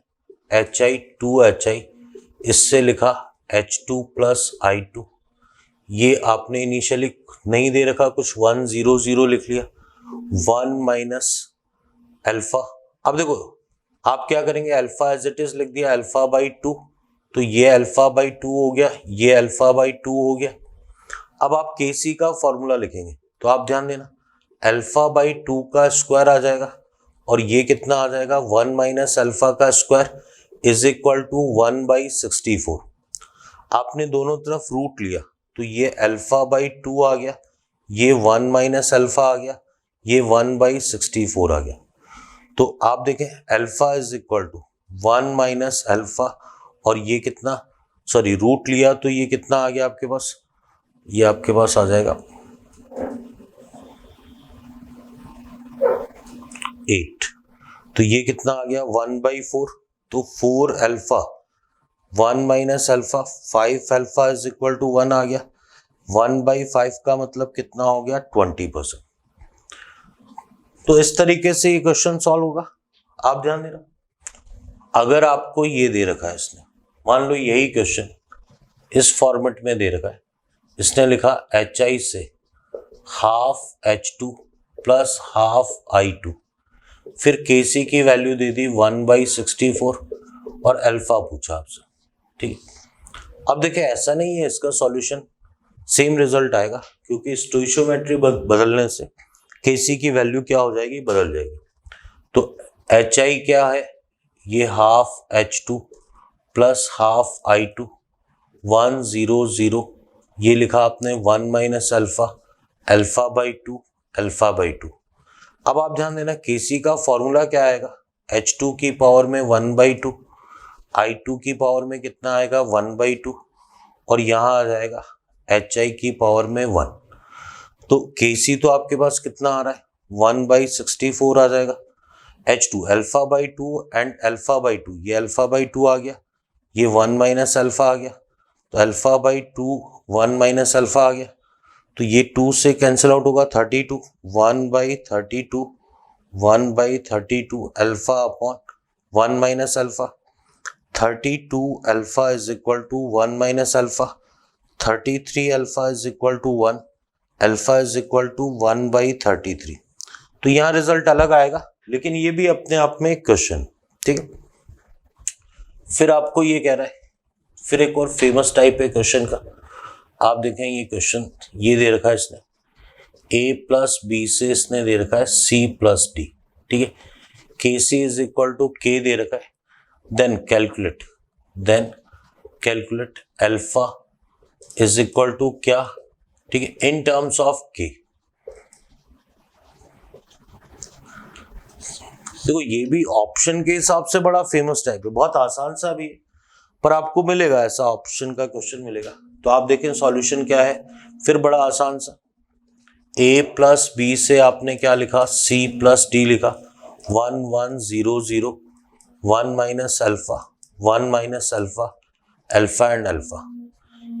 HI 2HI, इससे लिखा H2 प्लस I2, ये आपने इनिशियली नहीं दे रखा कुछ, 1 0 0 लिख लिया, 1 माइनस अल्फा। अब देखो आप क्या करेंगे, अल्फा एज इट इज लिख दिया, अल्फा बाई 2, तो ये अल्फा बाई 2 हो गया, ये अल्फा बाई 2 हो गया। अब आप KC का फॉर्मूला लिखेंगे, तो आप ध्यान देना, अल्फा बाई 2 का स्क्वायर आ जाएगा, और ये कितना आ जाएगा 1 माइनस अल्फा का स्क्वायर इज इक्वल टू 1/64। आपने दोनों तरफ रूट लिया, तो ये अल्फा बाई 2 आ गया, ये 1 माइनस अल्फा आ गया, ये 1/64 आ गया। तो आप देखें alpha is equal to 1 minus alpha, और ये कितना सॉरी रूट लिया तो ये कितना आ गया आपके पास, ये आपके पास आ जाएगा 8। तो ये कितना आ गया 1/4, तो 4 alpha 1 minus alpha 5 alpha is equal to 1 आ गया। 1/5 का मतलब कितना हो गया 20%। तो इस तरीके से ये क्वेश्चन सॉल्व होगा। आप ध्यान देना, अगर आपको ये दे रखा है इसने, मान लो यही क्वेश्चन इस फॉर्मेट में दे रखा है, इसने लिखा HI से half H2 plus half I2, फिर KC की वैल्यू दे दी 1/64 और अल्फा पूछा आपसे, ठीक है। अब देखिए ऐसा नहीं है इसका सॉल्यूशन सेम रिजल्ट आएगा, क्योंकि स्टोइशियोमेट्री बदलने से KC की वैल्यू क्या हो जाएगी, बदल जाएगी। तो HI क्या है, ये half H2 plus half I2 1 0 0, ये लिखा आपने 1 minus alpha alpha by 2 alpha by 2। अब आप ध्यान देना KC का फॉर्मूला क्या आएगा, H2 की पावर में 1/2, I2 की पावर में कितना आएगा 1/2, और यहाँ आ जाएगा HI की पावर में 1। तो KC तो आपके पास कितना आ रहा है 1/64 आ जाएगा। H2 alpha by 2 and alpha by 2, ये अल्फा बाई 2 आ गया, ये 1 माइनस अल्फा आ गया, तो अल्फा बाई 2 1 माइनस अल्फा आ गया, तो ये 2 से कैंसिल आउट होगा 32, 1/32 1/32 alpha upon 1 minus alpha. 32 alpha is equal to 1 minus alpha, 33 alpha is equal to 1, alpha is equal to 1/33। तो यहाँ रिजल्ट अलग आएगा, लेकिन ये भी अपने आप में एक क्वेश्चन, ठीक है। फिर आपको ये कह रहा है, फिर एक और फेमस टाइप है क्वेश्चन का, आप देखें ये क्वेश्चन ये दे रखा है इसने A प्लस बी से इसने दे रखा है C प्लस डी, ठीक है। KC is equal to K दे रखा है, then calculate alpha is equal to क्या, ठीक है, इन टर्म्स ऑफ K। देखो ये भी ऑप्शन के हिसाब से बड़ा फेमस टाइप है, बहुत आसान सा भी है, पर आपको मिलेगा ऐसा ऑप्शन का क्वेश्चन मिलेगा। तो आप देखें सॉल्यूशन क्या है, फिर बड़ा आसान सा, A प्लस बी से आपने क्या लिखा C प्लस डी लिखा, 1 1 0 0 1 minus alpha 1 minus alpha alpha and alpha,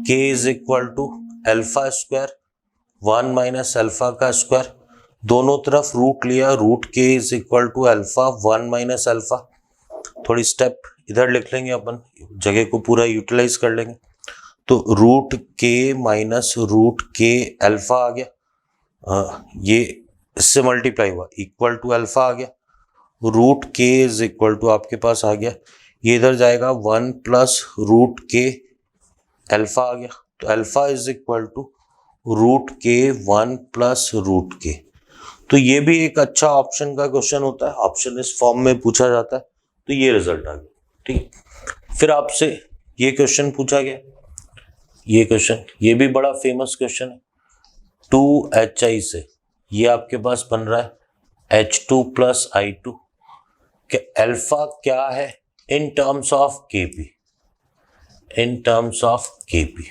K is equal to alpha square 1 minus alpha का स्क्वायर, दोनों तरफ रूट लिया, root K is equal to alpha 1 minus alpha. थोड़ी स्टेप इधर लिख लेंगे अपन, जगह को पूरा यूटिलाइज कर लेंगे। तो root K minus root K alpha आ गया, ये इससे मल्टीप्लाई हुआ इक्वल टू अल्फा आ गया, root K is equal to आपके पास आ गया, ये इधर जाएगा 1 प्लस रूट K अल्फा आ गया, तो alpha is equal to root K 1 plus root K। तो ये भी एक अच्छा ऑप्शन का क्वेश्चन होता है, ऑप्शन इस फॉर्म में पूछा जाता है, तो ये रिजल्ट आ गया, ठीक है। फिर आपसे ये क्वेश्चन पूछा गया, ये क्वेश्चन ये भी बड़ा फेमस क्वेश्चन है, 2HI से ये आपके पास बन रहा है H2 प्लस I2 के अल्फा क्या है in terms of KP, in terms of KP।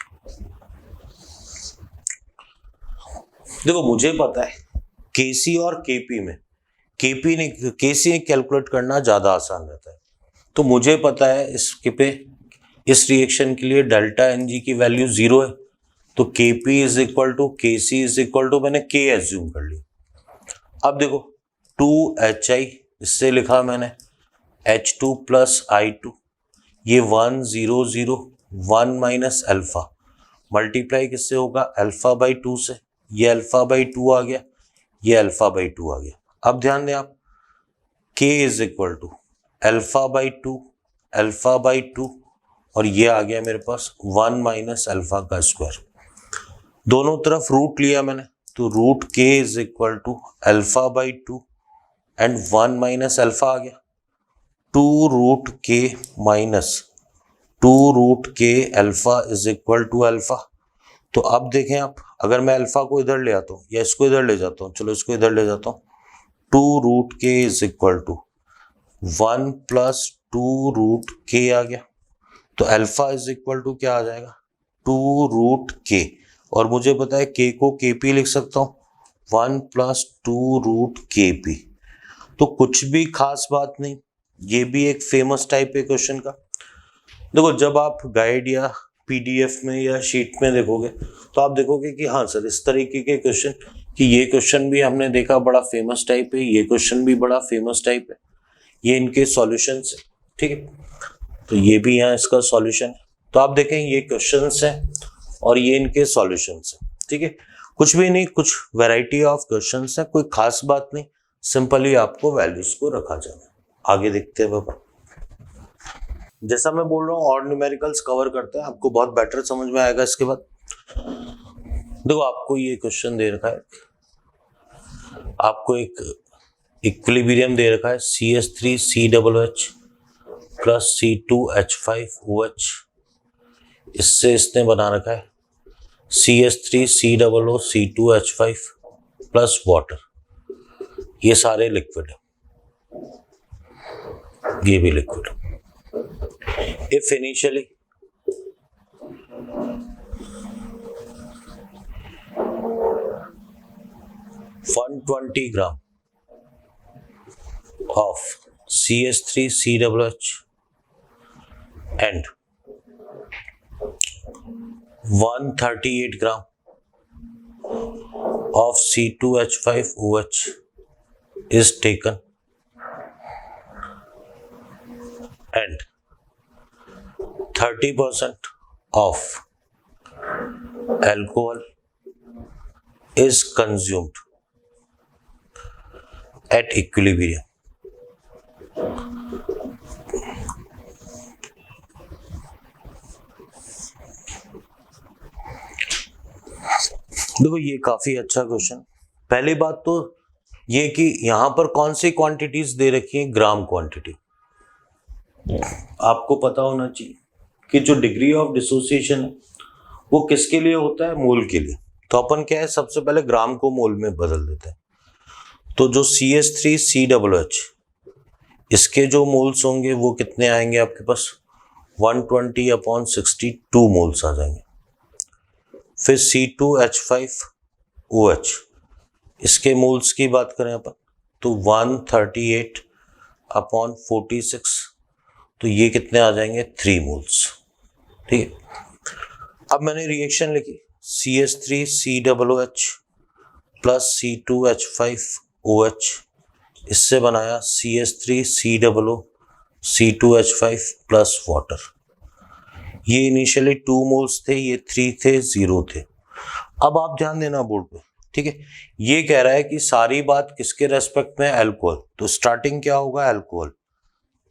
देखो मुझे पता है KC और KP में KC कैलकुलेट करना ज्यादा आसान रहता है, तो मुझे पता है इसके पे इस रिएक्शन के लिए डेल्टा Ng की वैल्यू 0 है, तो Kp is equal to KC is equal to मैंने K एज्यूम कर लिया। अब देखो 2HI इससे लिखा मैंने H2 प्लस I2, ये 1 0 0 1 माइनस अल्फा, मल्टीप्लाई किससे होगा अल्फा बाई 2 से, ये अल्फा बाई 2 आ गया, ये अल्फा बाई 2 आ गया। अब ध्यान दें आप, K is equal to alpha by 2 alpha by 2, और ये आ गया मेरे पास 1 माइनस अल्फा का स्क्वायर, दोनों तरफ रूट लिया मैंने, तो root K is equal to alpha by 2 and 1 minus alpha आ गया, 2 root K minus 2 root K alpha is equal to alpha. तो अब देखें आप, अगर मैं अल्फा को इधर ले आता हूँ या इसको इधर ले जाता हूँ, चलो इसको इधर ले जाता हूँ, 2 root K is equal to 1 plus 2 root K आ गया, तो अल्फा इज इक्वल टू क्या आ जाएगा 2√k, और मुझे पता है k को kp लिख सकता हूँ 1 + 2√kp। तो कुछ भी खास बात नहीं, ये भी एक फेमस टाइप है क्वेश्चन का। देखो जब आप गाइड या पीडीएफ में या शीट में देखोगे तो आप देखोगे कि हाँ सर इस तरीके के क्वेश्चन, कि ये क्वेश्चन भी हमने देखा बड़ा फेमस टाइप है, ये क्वेश्चन भी बड़ा फेमस टाइप है, ये इनके सॉल्यूशंस है, ठीक है। तो ये भी यहाँ इसका सॉल्यूशन है। तो आप देखें ये क्वेश्चंस हैं और ये इनके सॉल्यूशंस हैं, ठीक है। कुछ भी नहीं, कुछ वैरायटी ऑफ क्वेश्चंस हैं, कोई खास बात नहीं, सिंपली आपको वैल्यूज को रखा जाना है। आगे देखते हैं बाबा। जैसा मैं बोल रहा हूँ और न्यूमेरिकल्स कवर करते हैं, आपको बहुत बेटर समझ में आएगा इसके बाद। देखो आपको ये क्वेश्चन दे रखा है, आपको एक इक्विलिब्रियम दे रखा है CH3COOH प्लस C2H5OH। इससे इसने बना रखा है CH3COO C2H5 प्लस वाटर। ये सारे लिक्विड है, ये भी liquid. If initially $120 of CH3COOH and 138 gram of C2H5OH is taken and 30% of alcohol is consumed at equilibrium. देखो ये काफी अच्छा क्वेश्चन। पहली बात तो ये कि यहाँ पर कौन सी क्वांटिटीज दे रखी है, ग्राम क्वांटिटी। आपको पता होना चाहिए कि जो डिग्री ऑफ डिसोसिएशन है वो किसके लिए होता है, मोल के लिए। तो अपन क्या है, सबसे पहले ग्राम को मोल में बदल देते हैं। तो जो CH3COOH इसके जो मोल्स होंगे वो कितने आएंगे आपके पास, 120/62 मोल्स आ जाएंगे। फिर C2H5OH इसके मोल्स की बात करें अपन तो 138/46, तो ये कितने आ जाएंगे 3 मोल्स, ठीक है। अब मैंने रिएक्शन लिखी CH3COOH प्लस C2H5OH, इससे बनाया CH3COO C2H5 प्लस वाटर। ये इनिशियली 2 मोल्स थे, ये 3 थे, 0 थे। अब आप ध्यान देना बोर्ड पे, ठीक है। ये कह रहा है कि सारी बात किसके रेस्पेक्ट में, अल्कोहल। तो स्टार्टिंग क्या होगा, अल्कोहल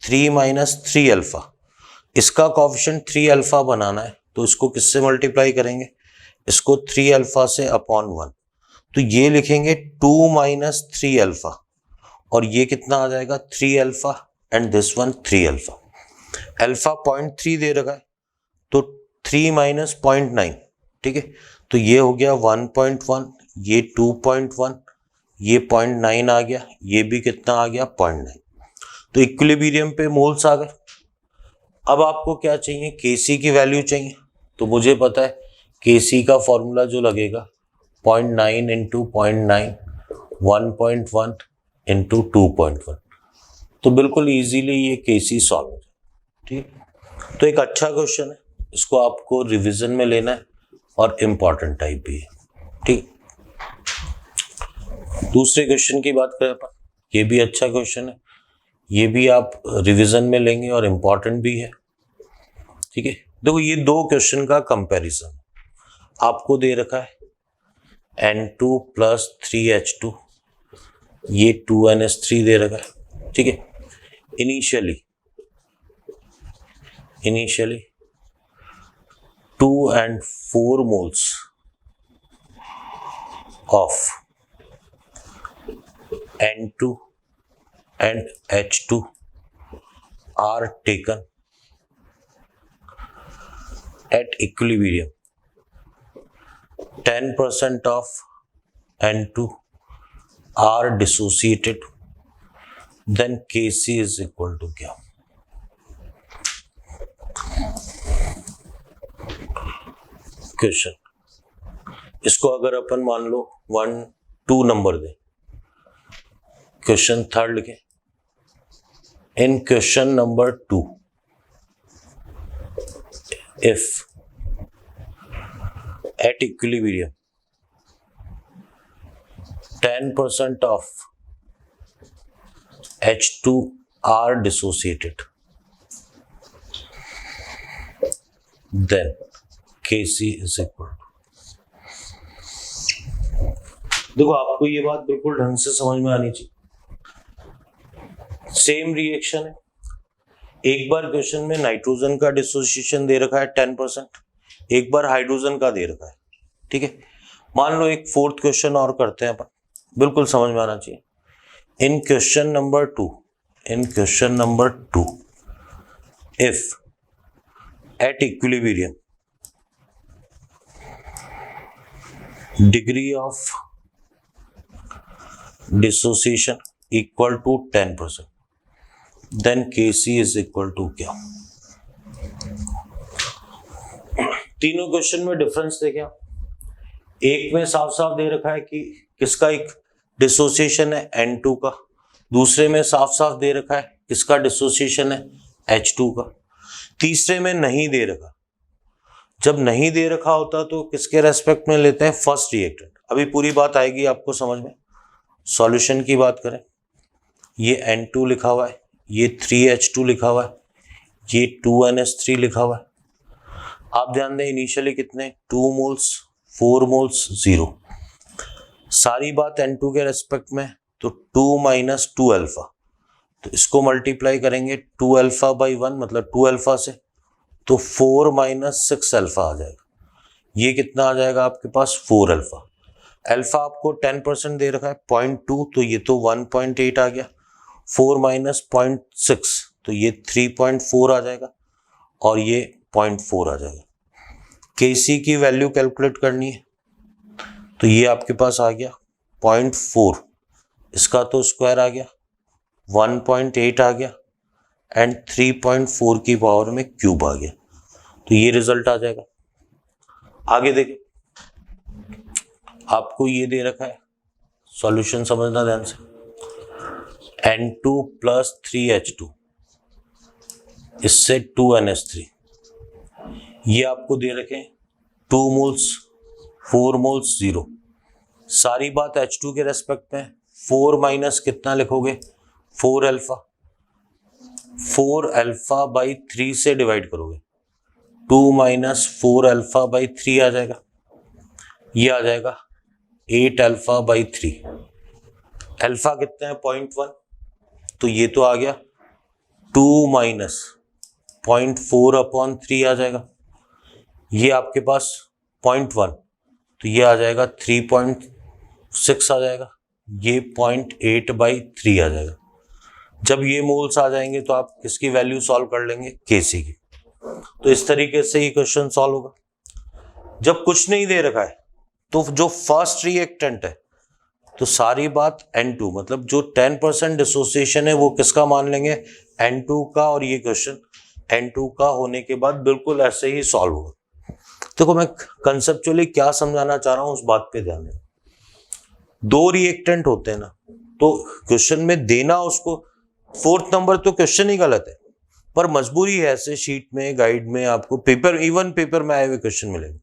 3 - 3 अल्फा। इसका कोएफिशिएंट 3 अल्फा बनाना है तो इसको किससे मल्टीप्लाई करेंगे, इसको 3 अल्फा से अपॉन 1। तो ये लिखेंगे 2 - 3 अल्फा, और ये कितना आ जाएगा 3 alpha and this one 3 alpha. Alpha 0.3 दे रखा है तो 3 - 0.9, ठीक है। तो ये हो गया 1.1, ये 2.1, ये 0.9 आ गया, ये भी कितना आ गया 0.9। तो इक्विलिब्रियम पे मोल्स आ गए। अब आपको क्या चाहिए, Kc की वैल्यू चाहिए। तो मुझे पता है Kc का फॉर्मूला जो लगेगा 0.9 × 0.9 1.1 × 2.1। तो बिल्कुल इजीली ये Kc सॉल्व हो जाए, ठीक। तो एक अच्छा क्वेश्चन है, इसको आपको रिवीजन में लेना है और इम्पॉर्टेंट टाइप भी है, ठीक। दूसरे क्वेश्चन की बात करें अपन, ये भी अच्छा क्वेश्चन है, ये भी आप रिवीजन में लेंगे और इम्पॉर्टेंट भी है, ठीक है। देखो ये 2 क्वेश्चन का कंपैरिजन आपको दे रखा है N2 + 3H2, ये 2NH3 दे रखा है, ठीक है। Initially 2 and 4 moles of N2 and H2 are taken at equilibrium. 10% of N2 are dissociated, then Kc is equal to क्या। क्वेश्चन, इसको अगर अपन मान लो 1 2 नंबर दे, क्वेश्चन थर्ड लिखे, इन question number 2 if at equilibrium 10% of H2 are dissociated, then Kc is equal to, देखो आपको ये बात बिल्कुल ढंग से समझ में आनी चाहिए। सेम रिएक्शन है, एक बार क्वेश्चन में नाइट्रोजन का डिसोसिएशन दे रखा है 10%, एक बार हाइड्रोजन का दे रखा है, ठीक है। मान लो एक फोर्थ क्वेश्चन और करते हैं अपन, बिल्कुल समझ में आना चाहिए। In question number 2 if at equilibrium degree of dissociation equal to 10%, then Kc is equal to क्या। तीनों क्वेश्चन में डिफरेंस देखें आप, एक में साफ साफ दे रखा है कि किसका एक डिसोसिएशन है N2 का, दूसरे में साफ साफ दे रखा है किसका डिसोसिएशन है H2 का, तीसरे में नहीं दे रखा। जब नहीं दे रखा होता तो किसके रेस्पेक्ट में लेते हैं, फर्स्ट रिएक्टेंट। अभी पूरी बात आएगी आपको समझ में। सॉल्यूशन की बात करें, ये N2 लिखा हुआ है, ये 3H2 लिखा हुआ है, ये 2NH3 लिखा हुआ है। आप ध्यान दें इनिशियली कितने 2 मोल्स 4 मोल्स 0, सारी बात N2 के रेस्पेक्ट में, तो 2 माइनस 2 अल्फा, तो इसको मल्टीप्लाई करेंगे 2 अल्फा बाई 1 मतलब 2 अल्फा से, तो 4 माइनस 6 अल्फा आ जाएगा। ये कितना आ जाएगा आपके पास 4 अल्फा। अल्फा आपको 10% दे रखा है 0.2, तो ये तो 1.8 आ गया। 4 माइनस 0.6 तो ये 3.4 आ जाएगा और ये 0.4 आ जाएगा। Kc की वैल्यू कैलकुलेट करनी है, तो ये आपके पास आ गया 0.4, इसका तो स्क्वायर आ गया 1.8 आ गया एंड 3.4 की पावर में क्यूब आ गया, तो ये रिजल्ट आ जाएगा। आगे देखिए, आपको ये दे रखा है, सॉल्यूशन समझना ध्यान से, N2 प्लस 3H2 इससे 2NH3, ये आपको दे रखे 2 मोल्स 4 मोल्स 0, सारी बात H2 के रेस्पेक्ट में। 4 माइनस कितना लिखोगे 4 अल्फा, 4 अल्फा बाई 3 से डिवाइड करोगे, 2 माइनस 4 अल्फा बाई 3 आ जाएगा, ये आ जाएगा 8 अल्फा बाई 3। अल्फा कितना है 0.1, तो ये तो आ गया 2 माइनस 0.4 अपॉन 3 आ जाएगा, ये आपके पास 0.1, तो ये आ जाएगा 3.6 आ जाएगा, ये 0.8 बाई 3 आ जाएगा। जब ये मोल्स आ जाएंगे तो आप किसकी वैल्यू सॉल्व कर लेंगे, Kc की। तो इस तरीके से ये क्वेश्चन सॉल्व होगा। जब कुछ नहीं दे रखा है तो जो फर्स्ट रिएक्टेंट है, तो सारी बात N2 मतलब जो 10% डिसोसिएशन है वो किसका मान लेंगे, N2 का, और ये क्वेश्चन N2 का होने के बाद बिल्कुल ऐसे ही सॉल्व होगा। देखो मैं कंसेप्चुअली क्या समझाना चाह रहा हूं उस बात पे ध्यान देना। 2 रिएक्टेंट होते हैं ना, तो क्वेश्चन में देना उसको फोर्थ नंबर तो क्वेश्चन ही गलत है, पर मजबूरी है, ऐसे शीट में गाइड में आपको पेपर इवन पेपर में आए हुए क्वेश्चन मिलेंगे।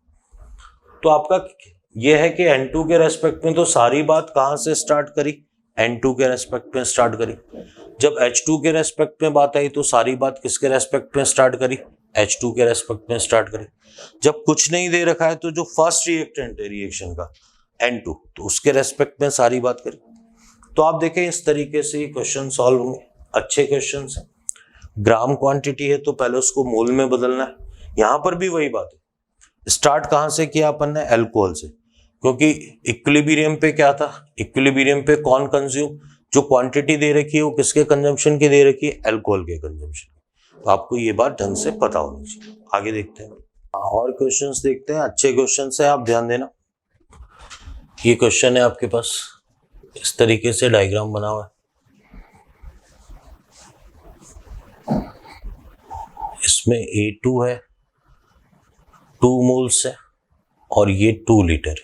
तो आपका यह है कि N2 के रेस्पेक्ट में तो सारी बात कहां से स्टार्ट करी, N2 के रेस्पेक्ट में स्टार्ट करी। जब H2 के रेस्पेक्ट में बात आई तो सारी बात किसके रेस्पेक्ट में स्टार्ट करी, H2 के रेस्पेक्ट में स्टार्ट करी। जब कुछ नहीं दे रखा है तो जो फर्स्ट रिएक्टेंट है रिएक्शन का N2, तो उसके रेस्पेक्ट में सारी बात करी। तो आप देखें इस तरीके से क्वेश्चन सॉल्व होंगे, अच्छे क्वेश्चन है। ग्राम क्वांटिटी है तो पहले उसको मोल में बदलना है। यहां पर भी वही बात है, स्टार्ट कहां से किया अपन ने, अल्कोहल से, क्योंकि इक्विलिब्रियम पे क्या था, इक्विलिब्रियम पे कौन कंज्यूम, जो क्वांटिटी दे रखी है वो किसके कंजम्पशन की दे रखी है, अल्कोहल के कंजम्पशन। तो आपको ये बात ढंग से पता होनी चाहिए। आगे देखते हैं और क्वेश्चंस देखते हैं, अच्छे क्वेश्चंस है, आप ध्यान देना। ये क्वेश्चन है आपके पास, इस तरीके से डायग्राम बना हुआ है। इसमें A2 है, 2 मोल्स है, और ये 2 लीटर।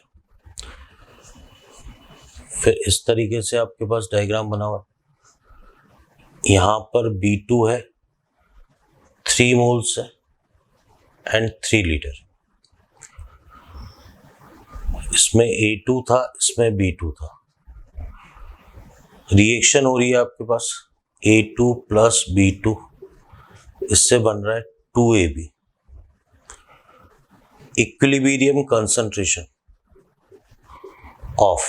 फिर इस तरीके से आपके पास डायग्राम बना हुआ है, यहाँ पर B2 है, 3 मोल्स है एंड 3 लीटर। इसमें A2 था, इसमें B2 था। रिएक्शन हो रही है आपके पास A2 प्लस B2, इससे बन रहा है 2AB। Equilibrium concentration of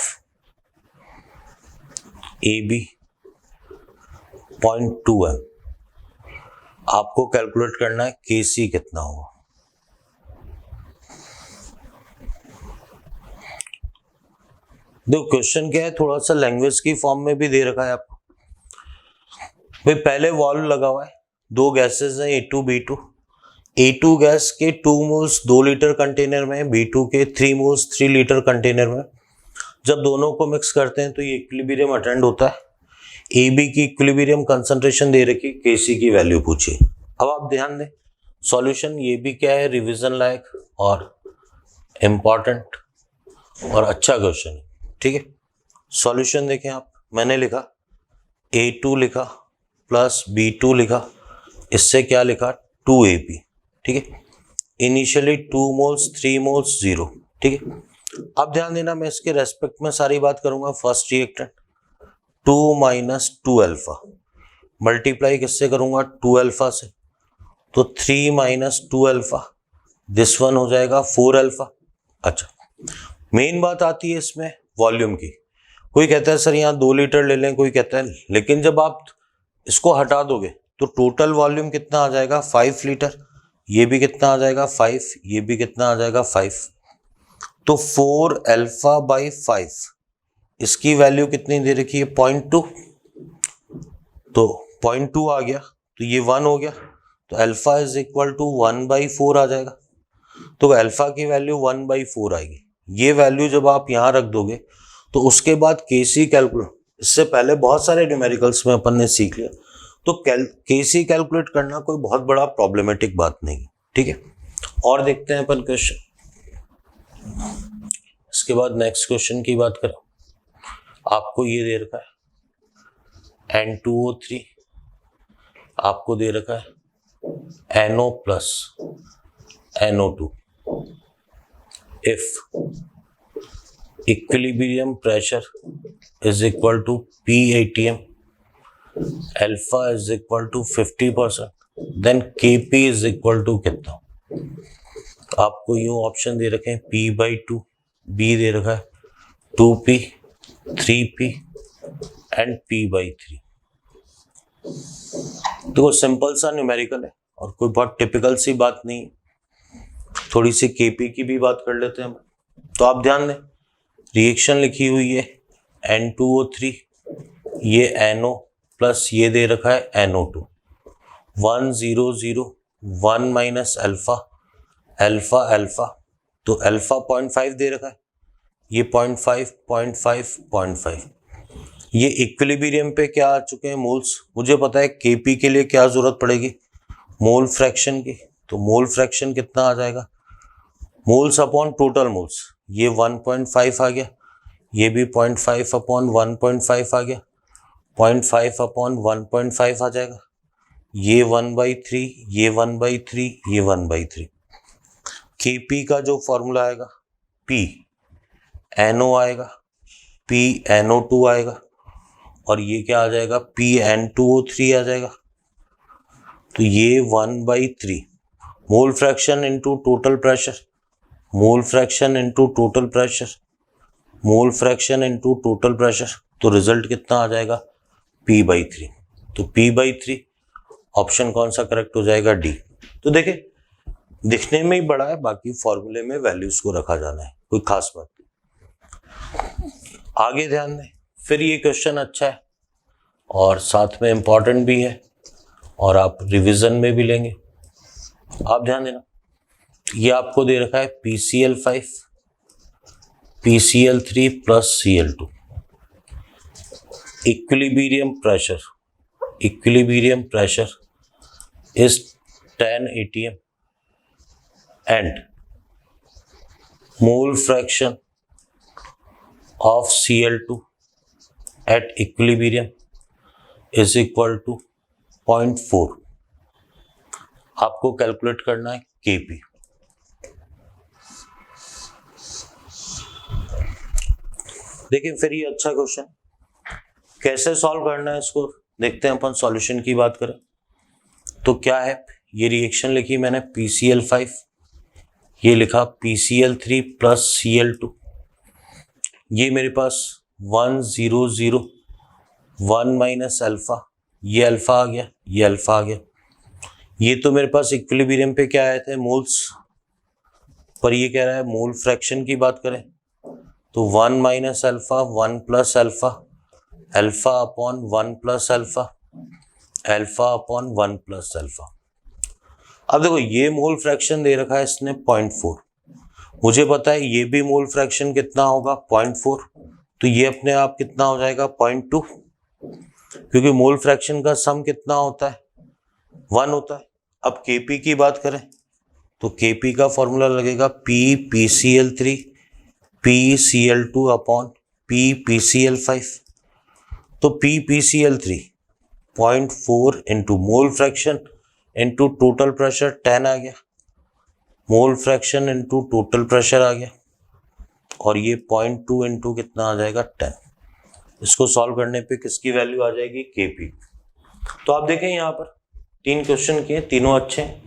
AB 0.2 m। आपको कैलकुलेट करना है Kc कितना होगा। देखो क्वेश्चन क्या है, थोड़ा सा लैंग्वेज की फॉर्म में भी दे रखा है आपको। भाई पहले वॉल्व लगा हुआ है, 2 गैसेस हैं A2 B2। A2 गैस के 2 मोल्स 2 लीटर कंटेनर में, B2 के 3 मोल्स 3 लीटर कंटेनर में। जब दोनों को मिक्स करते हैं तो ये इक्विलिब्रियम अटेंड होता है। AB की इक्विलिब्रियम कंसंट्रेशन दे रखी, Kc की वैल्यू पूछिए। अब आप ध्यान दें, सॉल्यूशन ये भी क्या है, रिवीजन लायक और इम्पॉर्टेंट और अच्छा क्वेश्चन है, ठीक है। सॉल्यूशन देखें आप, मैंने लिखा A2 लिखा प्लस B2 लिखा, इससे क्या लिखा 2AB, ठीक है। इनिशियली 2 मोल्स 3 मोल्स 0, ठीक है। अब ध्यान देना, मैं इसके रेस्पेक्ट में सारी बात करूंगा। First reactant 2 minus 2 alpha, multiply किससे करूंगा 2 अल्फा से, तो 3 माइनस 2 अल्फा, दिस वन हो जाएगा 4 अल्फा। अच्छा, मेन बात आती है इसमें वॉल्यूम की। कोई कहता है सर यहाँ 2 लीटर ले लें, कोई कहता है, लेकिन जब आप इसको हटा दोगे तो टोटल वॉल्यूम कितना आ जाएगा 5 लीटर। ये भी कितना आ जाएगा 5, ये भी कितना आ जाएगा 5, तो 4 अल्फा बाई 5, इसकी वैल्यू कितनी दे रखी है 0.2, तो 0.2 आ गया, तो ये 1 हो गया, तो अल्फा इज इक्वल टू 1/4 आ जाएगा। तो अल्फा की वैल्यू 1/4 आएगी। ये वैल्यू जब आप यहाँ रख दोगे तो उसके बाद Kc कैलकुलेट, इससे पहले बहुत सारे न्यूमेरिकल्स में अपन ने सीख लिया, तो Kc कैलकुलेट करना कोई बहुत बड़ा प्रॉब्लमेटिक बात नहीं है, ठीक है। और देखते हैं अपन क्वेश्चन। इसके बाद नेक्स्ट क्वेश्चन की बात करें, आपको ये दे रखा है N2O3, आपको दे रखा है NO plus NO2। If equilibrium pressure is equal to P ATM, alpha is equal to 50%, then Kp is equal to कितना। आपको यूं ऑप्शन दे रखे हैं P/2, B दे रखा है 2P, 3P एंड P/3। तो सिंपल सा न्यूमेरिकल है और कोई बहुत टिपिकल सी बात नहीं है। थोड़ी सी Kp की भी बात कर लेते हैं हम। तो आप ध्यान दें, रिएक्शन लिखी हुई है N2O3, ये NO प्लस ये दे रखा है NO2, 1 0 0 1 minus alpha, alpha alpha, तो अल्फा 0.5 दे रखा है, ये 0.5 0.5 0.5। ये इक्विलिब्रियम पे क्या आ चुके हैं मोल्स। मुझे पता है Kp के लिए क्या जरूरत पड़ेगी, मोल फ्रैक्शन की, तो मोल फ्रैक्शन कितना आ जाएगा, मोल्स अपॉन टोटल मोल्स, ये 1.5 आ गया, ये भी 0.5 अपॉन 1.5 आ गया, 0.5 अपॉन 1.5 आ जाएगा, ये 1/3, ये 1/3, ये 1/3। Kp का जो फॉर्मूला आएगा P NO आएगा, P NO2 आएगा, और ये क्या आ जाएगा P N2O3 आ जाएगा। तो ये 1/3 mole fraction into total pressure, mole fraction into total pressure, mole fraction into total pressure, तो रिजल्ट कितना आ जाएगा P/3। तो P/3 ऑप्शन कौन सा करेक्ट हो जाएगा, डी। तो देखिए दिखने में ही बड़ा है, बाकी फॉर्मूले में वैल्यूज को रखा जाना है, कोई खास बात नहीं। आगे ध्यान दें, फिर ये क्वेश्चन अच्छा है और साथ में इंपॉर्टेंट भी है और आप रिवीजन में भी लेंगे। आप ध्यान देना, ये आपको दे रखा है PCl5 PCl3 plus Cl2। Equilibrium pressure is 10 atm and mole fraction of Cl2 at equilibrium is equal to 0.4। आपको कैलकुलेट करना है Kp। देखिए फिर ये अच्छा क्वेश्चन कैसे सॉल्व करना है इसको देखते हैं अपन। सॉल्यूशन की बात करें तो क्या है, ये रिएक्शन लिखी मैंने PCl5, ये लिखा PCl3 प्लस Cl2, ये मेरे पास 1 0 0 1 माइनस अल्फा, ये अल्फा आ गया, ये अल्फा आ गया। ये तो मेरे पास इक्विलिब्रियम पे क्या आए थे, मोल्स, पर ये कह रहा है मोल फ्रैक्शन की बात करें तो 1 minus alpha 1 plus alpha, alpha upon 1 plus alpha, alpha upon 1 plus alpha. अब देखो ये मोल फ्रैक्शन दे रखा है इसने 0.4, मुझे पता है ये भी मोल फ्रैक्शन कितना होगा 0.4, तो ये अपने आप कितना हो जाएगा 0.2, क्योंकि मोल फ्रैक्शन का सम कितना होता है 1 होता है। अब Kp की बात करें तो Kp का फॉर्मूला लगेगा PCl3 PCl2 अपॉन PCl5, तो PCl3 0.4 into mole fraction into total pressure 10 आ गया, mole fraction into total pressure आ गया, और ये 0.2 इंटू कितना आ जाएगा 10। इसको सॉल्व करने पे किसकी वैल्यू आ जाएगी Kp। तो आप देखें यहाँ पर 3 क्वेश्चन किए, तीनों अच्छे हैं।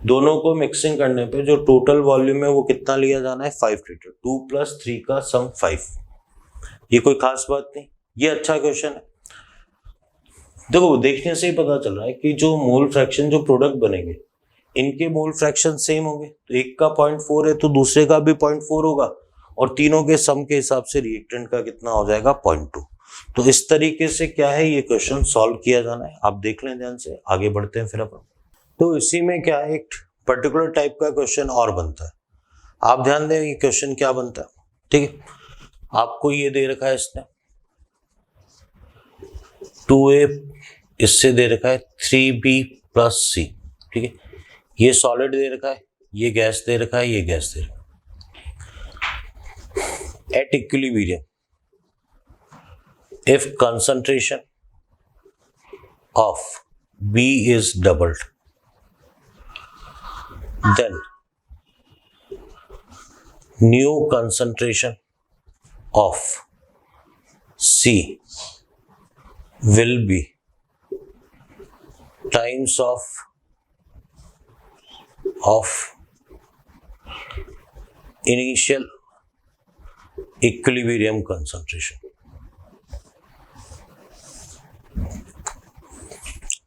दोनों को मिक्सिंग करने पे जो टोटल वॉल्यूम है वो कितना लिया जाना है 5 लीटर, 2 प्लस 3 का सम 5। ये कोई खास बात नहीं, ये अच्छा क्वेश्चन है। देखो देखने से ही पता चल रहा है कि जो मोल फ्रैक्शन जो प्रोडक्ट बनेंगे इनके मोल फ्रैक्शन सेम होंगे, तो एक का 0.4 है तो दूसरे का भी 0.4 होगा, और तीनों के सम के हिसाब से रिएक्टेंट का कितना हो जाएगा 0.2। तो इस तरीके से क्या है ये क्वेश्चन सॉल्व किया जाना है। आप देख लें ध्यान से, आगे बढ़ते हैं फिर अपन। तो इसी में क्या है, एक पर्टिकुलर टाइप का क्वेश्चन और बनता है। आप ध्यान दें ये क्वेश्चन क्या बनता है, ठीक है। आपको ये दे रखा है इसने 2a, इससे दे रखा है 3b प्लस c, ठीक है। ये सॉलिड दे रखा है, ये गैस दे रखा है, ये गैस दे रखा है। At equilibrium if concentration of B is doubled, then new concentration of C will be times of initial equilibrium concentration।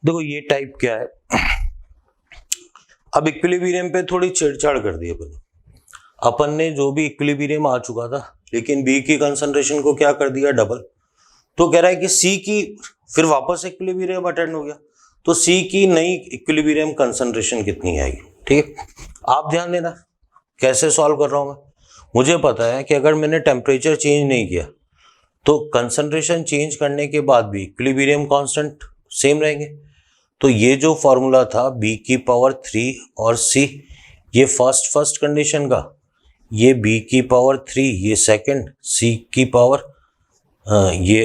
देखो ये टाइप क्या है, अब इक्विलिब्रियम पे थोड़ी छेड़छाड़ कर दी अपन ने जो भी इक्विलिब्रियम आ चुका था, लेकिन बी की कंसंट्रेशन को क्या कर दिया डबल। तो कह रहा है कि सी की फिर वापस इक्विलिब्रियम अटेंड हो गया, तो सी की नई इक्विलिब्रियम कंसंट्रेशन कितनी आएगी, ठीक है। आप ध्यान देना कैसे सॉल्व कर रहा हूं मैं। मुझे पता है कि अगर मैंने टेम्परेचर चेंज नहीं किया तो कंसंट्रेशन चेंज करने के बाद भी इक्विलिब्रियम कांस्टेंट सेम रहेंगे। तो ये जो फॉर्मूला था b की पावर 3 और c, ये फर्स्ट कंडीशन का, ये b की पावर 3, ये सेकंड, c की पावर ये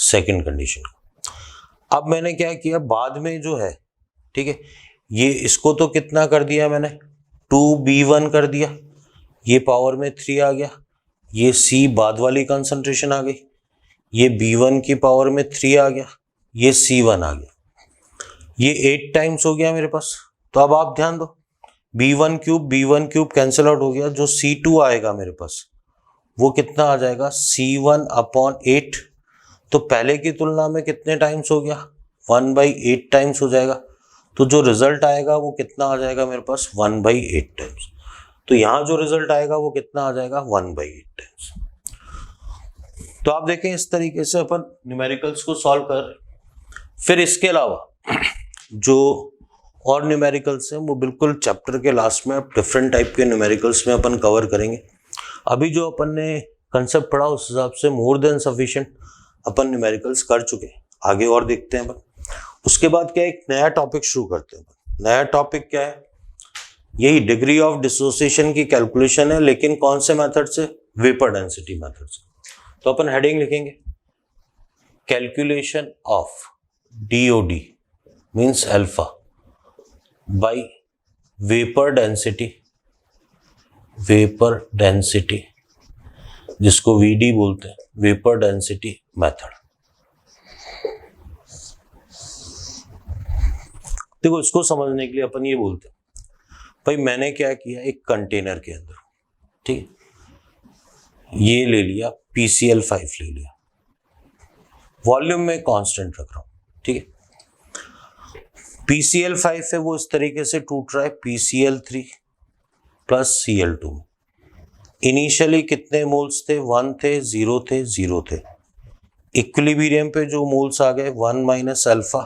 सेकंड कंडीशन का। अब मैंने क्या किया बाद में जो है, ठीक है, ये इसको तो कितना कर दिया मैंने 2b1 कर दिया, ये पावर में 3 आ गया, ये c बाद वाली कंसंट्रेशन आ गई, ये b1 की पावर में 3 आ गया, ये c1 आ गया, ये 8 टाइम्स हो गया मेरे पास। तो अब आप ध्यान दो b1 क्यूब कैंसिल आउट हो गया, जो c2 आएगा मेरे पास वो कितना आ जाएगा c1 अपॉन 8। तो पहले की तुलना में कितने टाइम्स हो गया 1/8 टाइम्स हो जाएगा, तो जो रिजल्ट आएगा वो कितना आ जाएगा मेरे पास 1/8 टाइम्स। तो यहां जो रिजल्ट आएगा वो कितना आ जाएगा 1/8 टाइम्स। तो आप देखें इस तरीके से अपन न्यूमेरिकल्स को सॉल्व कर रहे। फिर इसके अलावा जो और न्यूमेरिकल्स हैं वो बिल्कुल चैप्टर के लास्ट में डिफरेंट टाइप के न्यूमेरिकल्स में अपन कवर करेंगे। अभी जो अपन ने कंसेप्ट पढ़ा उस हिसाब से मोर देन सफिशिएंट अपन न्यूमेरिकल्स कर चुके हैं, आगे और देखते हैं अपन। उसके बाद क्या एक नया टॉपिक शुरू करते हैं। नया टॉपिक क्या है, यही डिग्री ऑफ डिसोसिएशन की कैलकुलेशन है, लेकिन कौन से मेथड से? वेपर डेंसिटी मेथड से। तो अपन हेडिंग लिखेंगे calculation of DOD means alpha by vapour density जिसको VD बोलते हैं, वेपर डेंसिटी मेथड। देखो इसको समझने के लिए अपन ये बोलते हैं भाई मैंने क्या किया, एक कंटेनर के अंदर, ठीक है, ये ले लिया PCl5 ले लिया, वॉल्यूम में कांस्टेंट रख रहा हूं, ठीक है। PCl5 है वो इस तरीके से टूट रहा है PCl3 प्लस Cl2। इनिशियली कितने मोल्स थे? 1 थे, 0 थे, 0 थे। इक्विलिब्रियम पे जो मोल्स आ गए 1 minus alpha,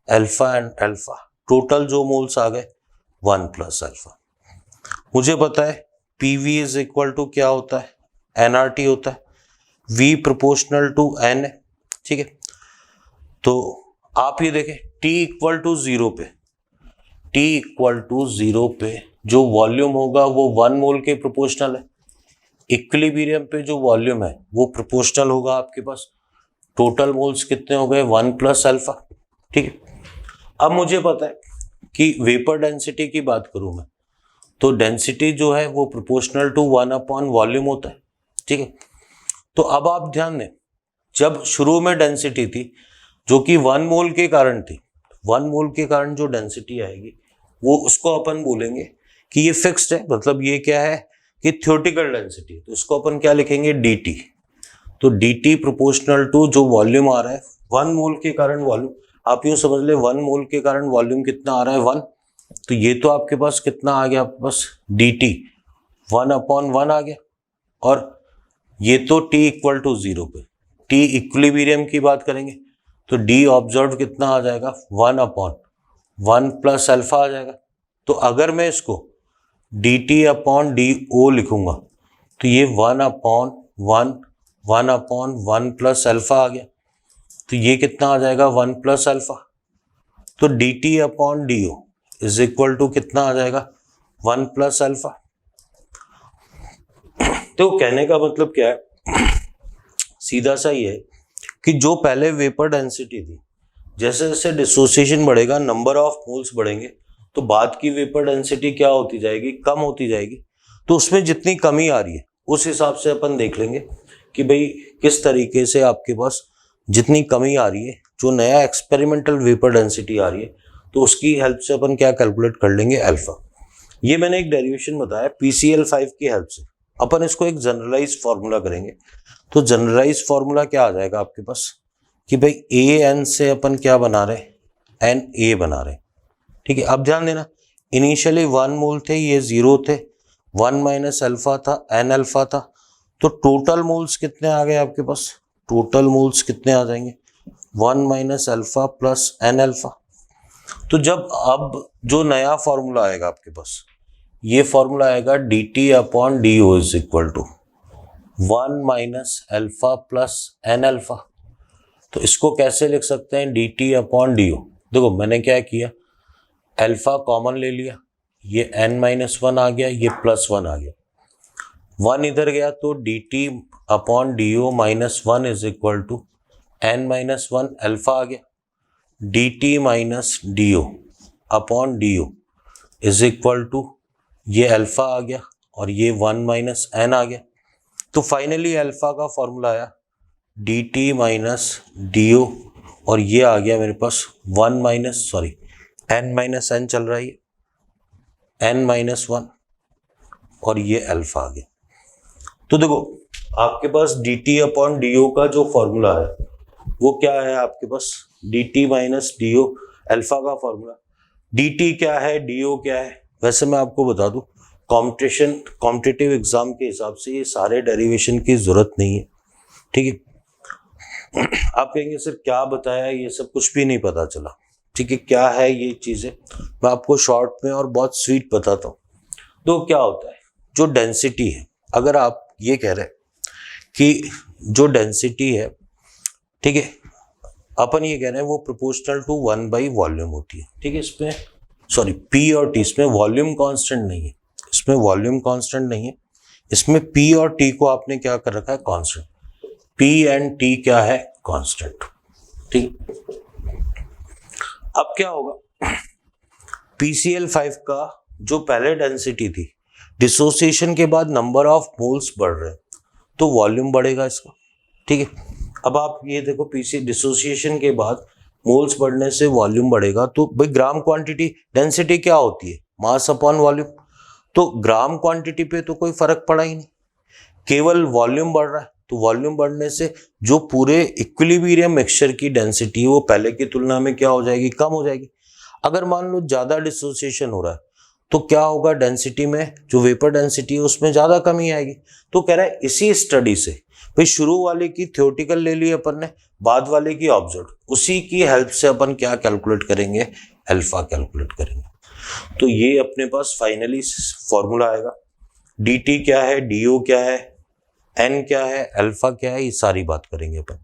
alpha and alpha, total जो मोल्स आ गए 1 प्लस अल्फा। मुझे पता है PV इज इक्वल टू क्या होता है? NRT होता है, V प्रोपोर्शनल टू N है, ठीक है। तो आप ये देखें T इक्वल टू 0 पे जो वॉल्यूम होगा वो 1 मोल के प्रोपोर्शनल है। इक्विलिब्रियम पे जो वॉल्यूम है वो प्रोपोर्शनल होगा आपके पास, टोटल मोल्स कितने हो गए? 1 प्लस अल्फा, ठीक है। अब मुझे पता है कि वेपर डेंसिटी की बात करूं मैं तो डेंसिटी जो है वो प्रोपोर्शनल टू 1 अपॉन वॉल्यूम होता है, ठीक है। तो अब आप ध्यान दें, जब शुरू में डेंसिटी थी जो कि 1 मोल के कारण थी, 1 मोल के कारण जो डेंसिटी आएगी वो उसको अपन बोलेंगे कि ये फिक्स्ड है, मतलब ये क्या है कि थ्योरेटिकल डेंसिटी, तो इसको अपन क्या लिखेंगे? DT। तो DT प्रोपोर्शनल टू जो वॉल्यूम आ रहा है 1 मोल के कारण वॉल्यूम, आप यूं समझ ले 1 मोल के कारण वॉल्यूम कितना आ रहा है? 1। तो ये तो आपके पास कितना आ गया? आपके पास DT 1 अपॉन 1 आ गया, और ये तो T इक्वल टू 0 पे, T इक्विलिब्रियम की बात करेंगे तो D ऑब्जर्व कितना आ जाएगा? 1 अपॉन 1 प्लस अल्फा आ जाएगा। तो अगर मैं इसको DT अपॉन DO लिखूंगा तो ये 1 अपॉन 1 प्लस अल्फा आ गया, तो ये कितना आ जाएगा? 1 प्लस अल्फा। तो DT upon DO is equal to कितना आ जाएगा? 1 प्लस अल्फा। तो कहने का मतलब क्या है? सीधा सा ये है कि जो पहले वेपर डेंसिटी थी, जैसे जैसे डिसोसिएशन बढ़ेगा, नंबर ऑफ मोल्स बढ़ेंगे, तो बाद की वेपर डेंसिटी क्या होती जाएगी? कम होती जाएगी। तो उसमें जितनी कमी आ रही है उस हिसाब से अपन देख लेंगे कि भाई किस तरीके से आपके पास जितनी कमी आ रही है, जो नया एक्सपेरिमेंटल वेपर डेंसिटी आ रही है, तो उसकी हेल्प से अपन क्या कैलकुलेट कर लेंगे? अल्फा। ये मैंने एक डेरिवेशन बताया PCl5 की हेल्प से। अपन इसको एक जनरलाइज फार्मूला करेंगे, तो जनरलाइज फार्मूला क्या आ जाएगा आपके पास कि भाई AN से अपन क्या बना रहे? NA बना रहे, ठीक है। अब ध्यान देना, इनिशियली 1 मोल थे, ये 0 थे, 1 माइनस अल्फा था, N अल्फा था, तो टोटल मोल्स कितने आ गए आपके पास? टोटल मोल्स कितने आ जाएंगे? 1 minus alpha plus N alpha. तो जब अब जो नया फॉर्मूला आएगा आपके पास, ये फॉर्मूला आएगा DT upon DO is equal to 1 minus alpha plus N alpha. तो इसको कैसे लिख सकते हैं? DT upon DO। देखो मैंने क्या किया, अल्फा कॉमन ले लिया, ये N-1 आ गया, ये +1 आ गया, 1 इधर गया तो DT upon DO -1 is equal to N-1 alpha आ गया, DT minus DO upon DO is equal to ये अल्फा आ गया और ये 1 माइनस N आ गया। तो फाइनली अल्फा का फॉर्मूला आया DT माइनस DO, और ये आ गया मेरे पास N-N चल रहा है, N-1 और ये अल्फा आ गया। तो देखो आपके पास DT अपॉन DO का जो फॉर्मूला है वो क्या है आपके पास? DT माइनस DO अल्फा का फॉर्मूला। DT क्या है, DO क्या है? वैसे मैं आपको बता दूं, कॉम्पिटिटिव एग्जाम के हिसाब से ये सारे डेरिवेशन की जरूरत नहीं है, ठीक है। आप कहेंगे सर क्या बताया, ये सब कुछ भी नहीं पता चला, ठीक है। क्या है ये चीजें, मैं आपको शॉर्ट में और बहुत स्वीट बताता हूँ। तो क्या होता है, जो डेंसिटी है, अगर आप ये कह रहे हैं कि जो डेंसिटी है, ठीक है, अपन ये कह रहे हैं वो प्रोपोर्शनल टू 1 बाई वॉल्यूम होती है, ठीक है। इसमें सॉरी पी और टी, इसमें वॉल्यूम कांस्टेंट नहीं है, इसमें वॉल्यूम कांस्टेंट नहीं है, इसमें पी और टी को आपने क्या कर रखा है, कांस्टेंट। पी एंड टी क्या है, कांस्टेंट। ठीक, अब क्या होगा, PCl5 का जो पहले डेंसिटी थी, डिसोसिएशन के बाद नंबर ऑफ मोल्स बढ़ रहे हैं तो वॉल्यूम बढ़ेगा इसका। ठीक है, अब आप ये देखो पीसी डिसोसिएशन के बाद मोल्स बढ़ने से वॉल्यूम बढ़ेगा, तो भाई ग्राम क्वांटिटी, डेंसिटी क्या होती है, मास अपॉन वॉल्यूम। तो ग्राम क्वांटिटी पे तो कोई फर्क पड़ा ही नहीं, केवल वॉल्यूम बढ़ रहा है, तो वॉल्यूम बढ़ने से जो पूरे इक्विलिब्रियम मिक्सचर की डेंसिटी वो पहले की तुलना में क्या हो जाएगी, कम हो जाएगी। अगर मान लो ज्यादा डिसोसिएशन हो रहा है तो क्या होगा, डेंसिटी में जो वेपर डेंसिटी है उसमें ज्यादा कमी आएगी। तो कह रहा है इसी स्टडी से, भाई शुरू वाले की थ्योरेटिकल ले ली अपन ने, बाद वाले की ऑब्जर्व, उसी की हेल्प से अपन क्या कैलकुलेट करेंगे, अल्फा कैलकुलेट करेंगे। तो ये अपने पास फाइनली फॉर्मूला आएगा, dt क्या है, do क्या है, n क्या है, अल्फा क्या है, ये सारी बात करेंगे अपन।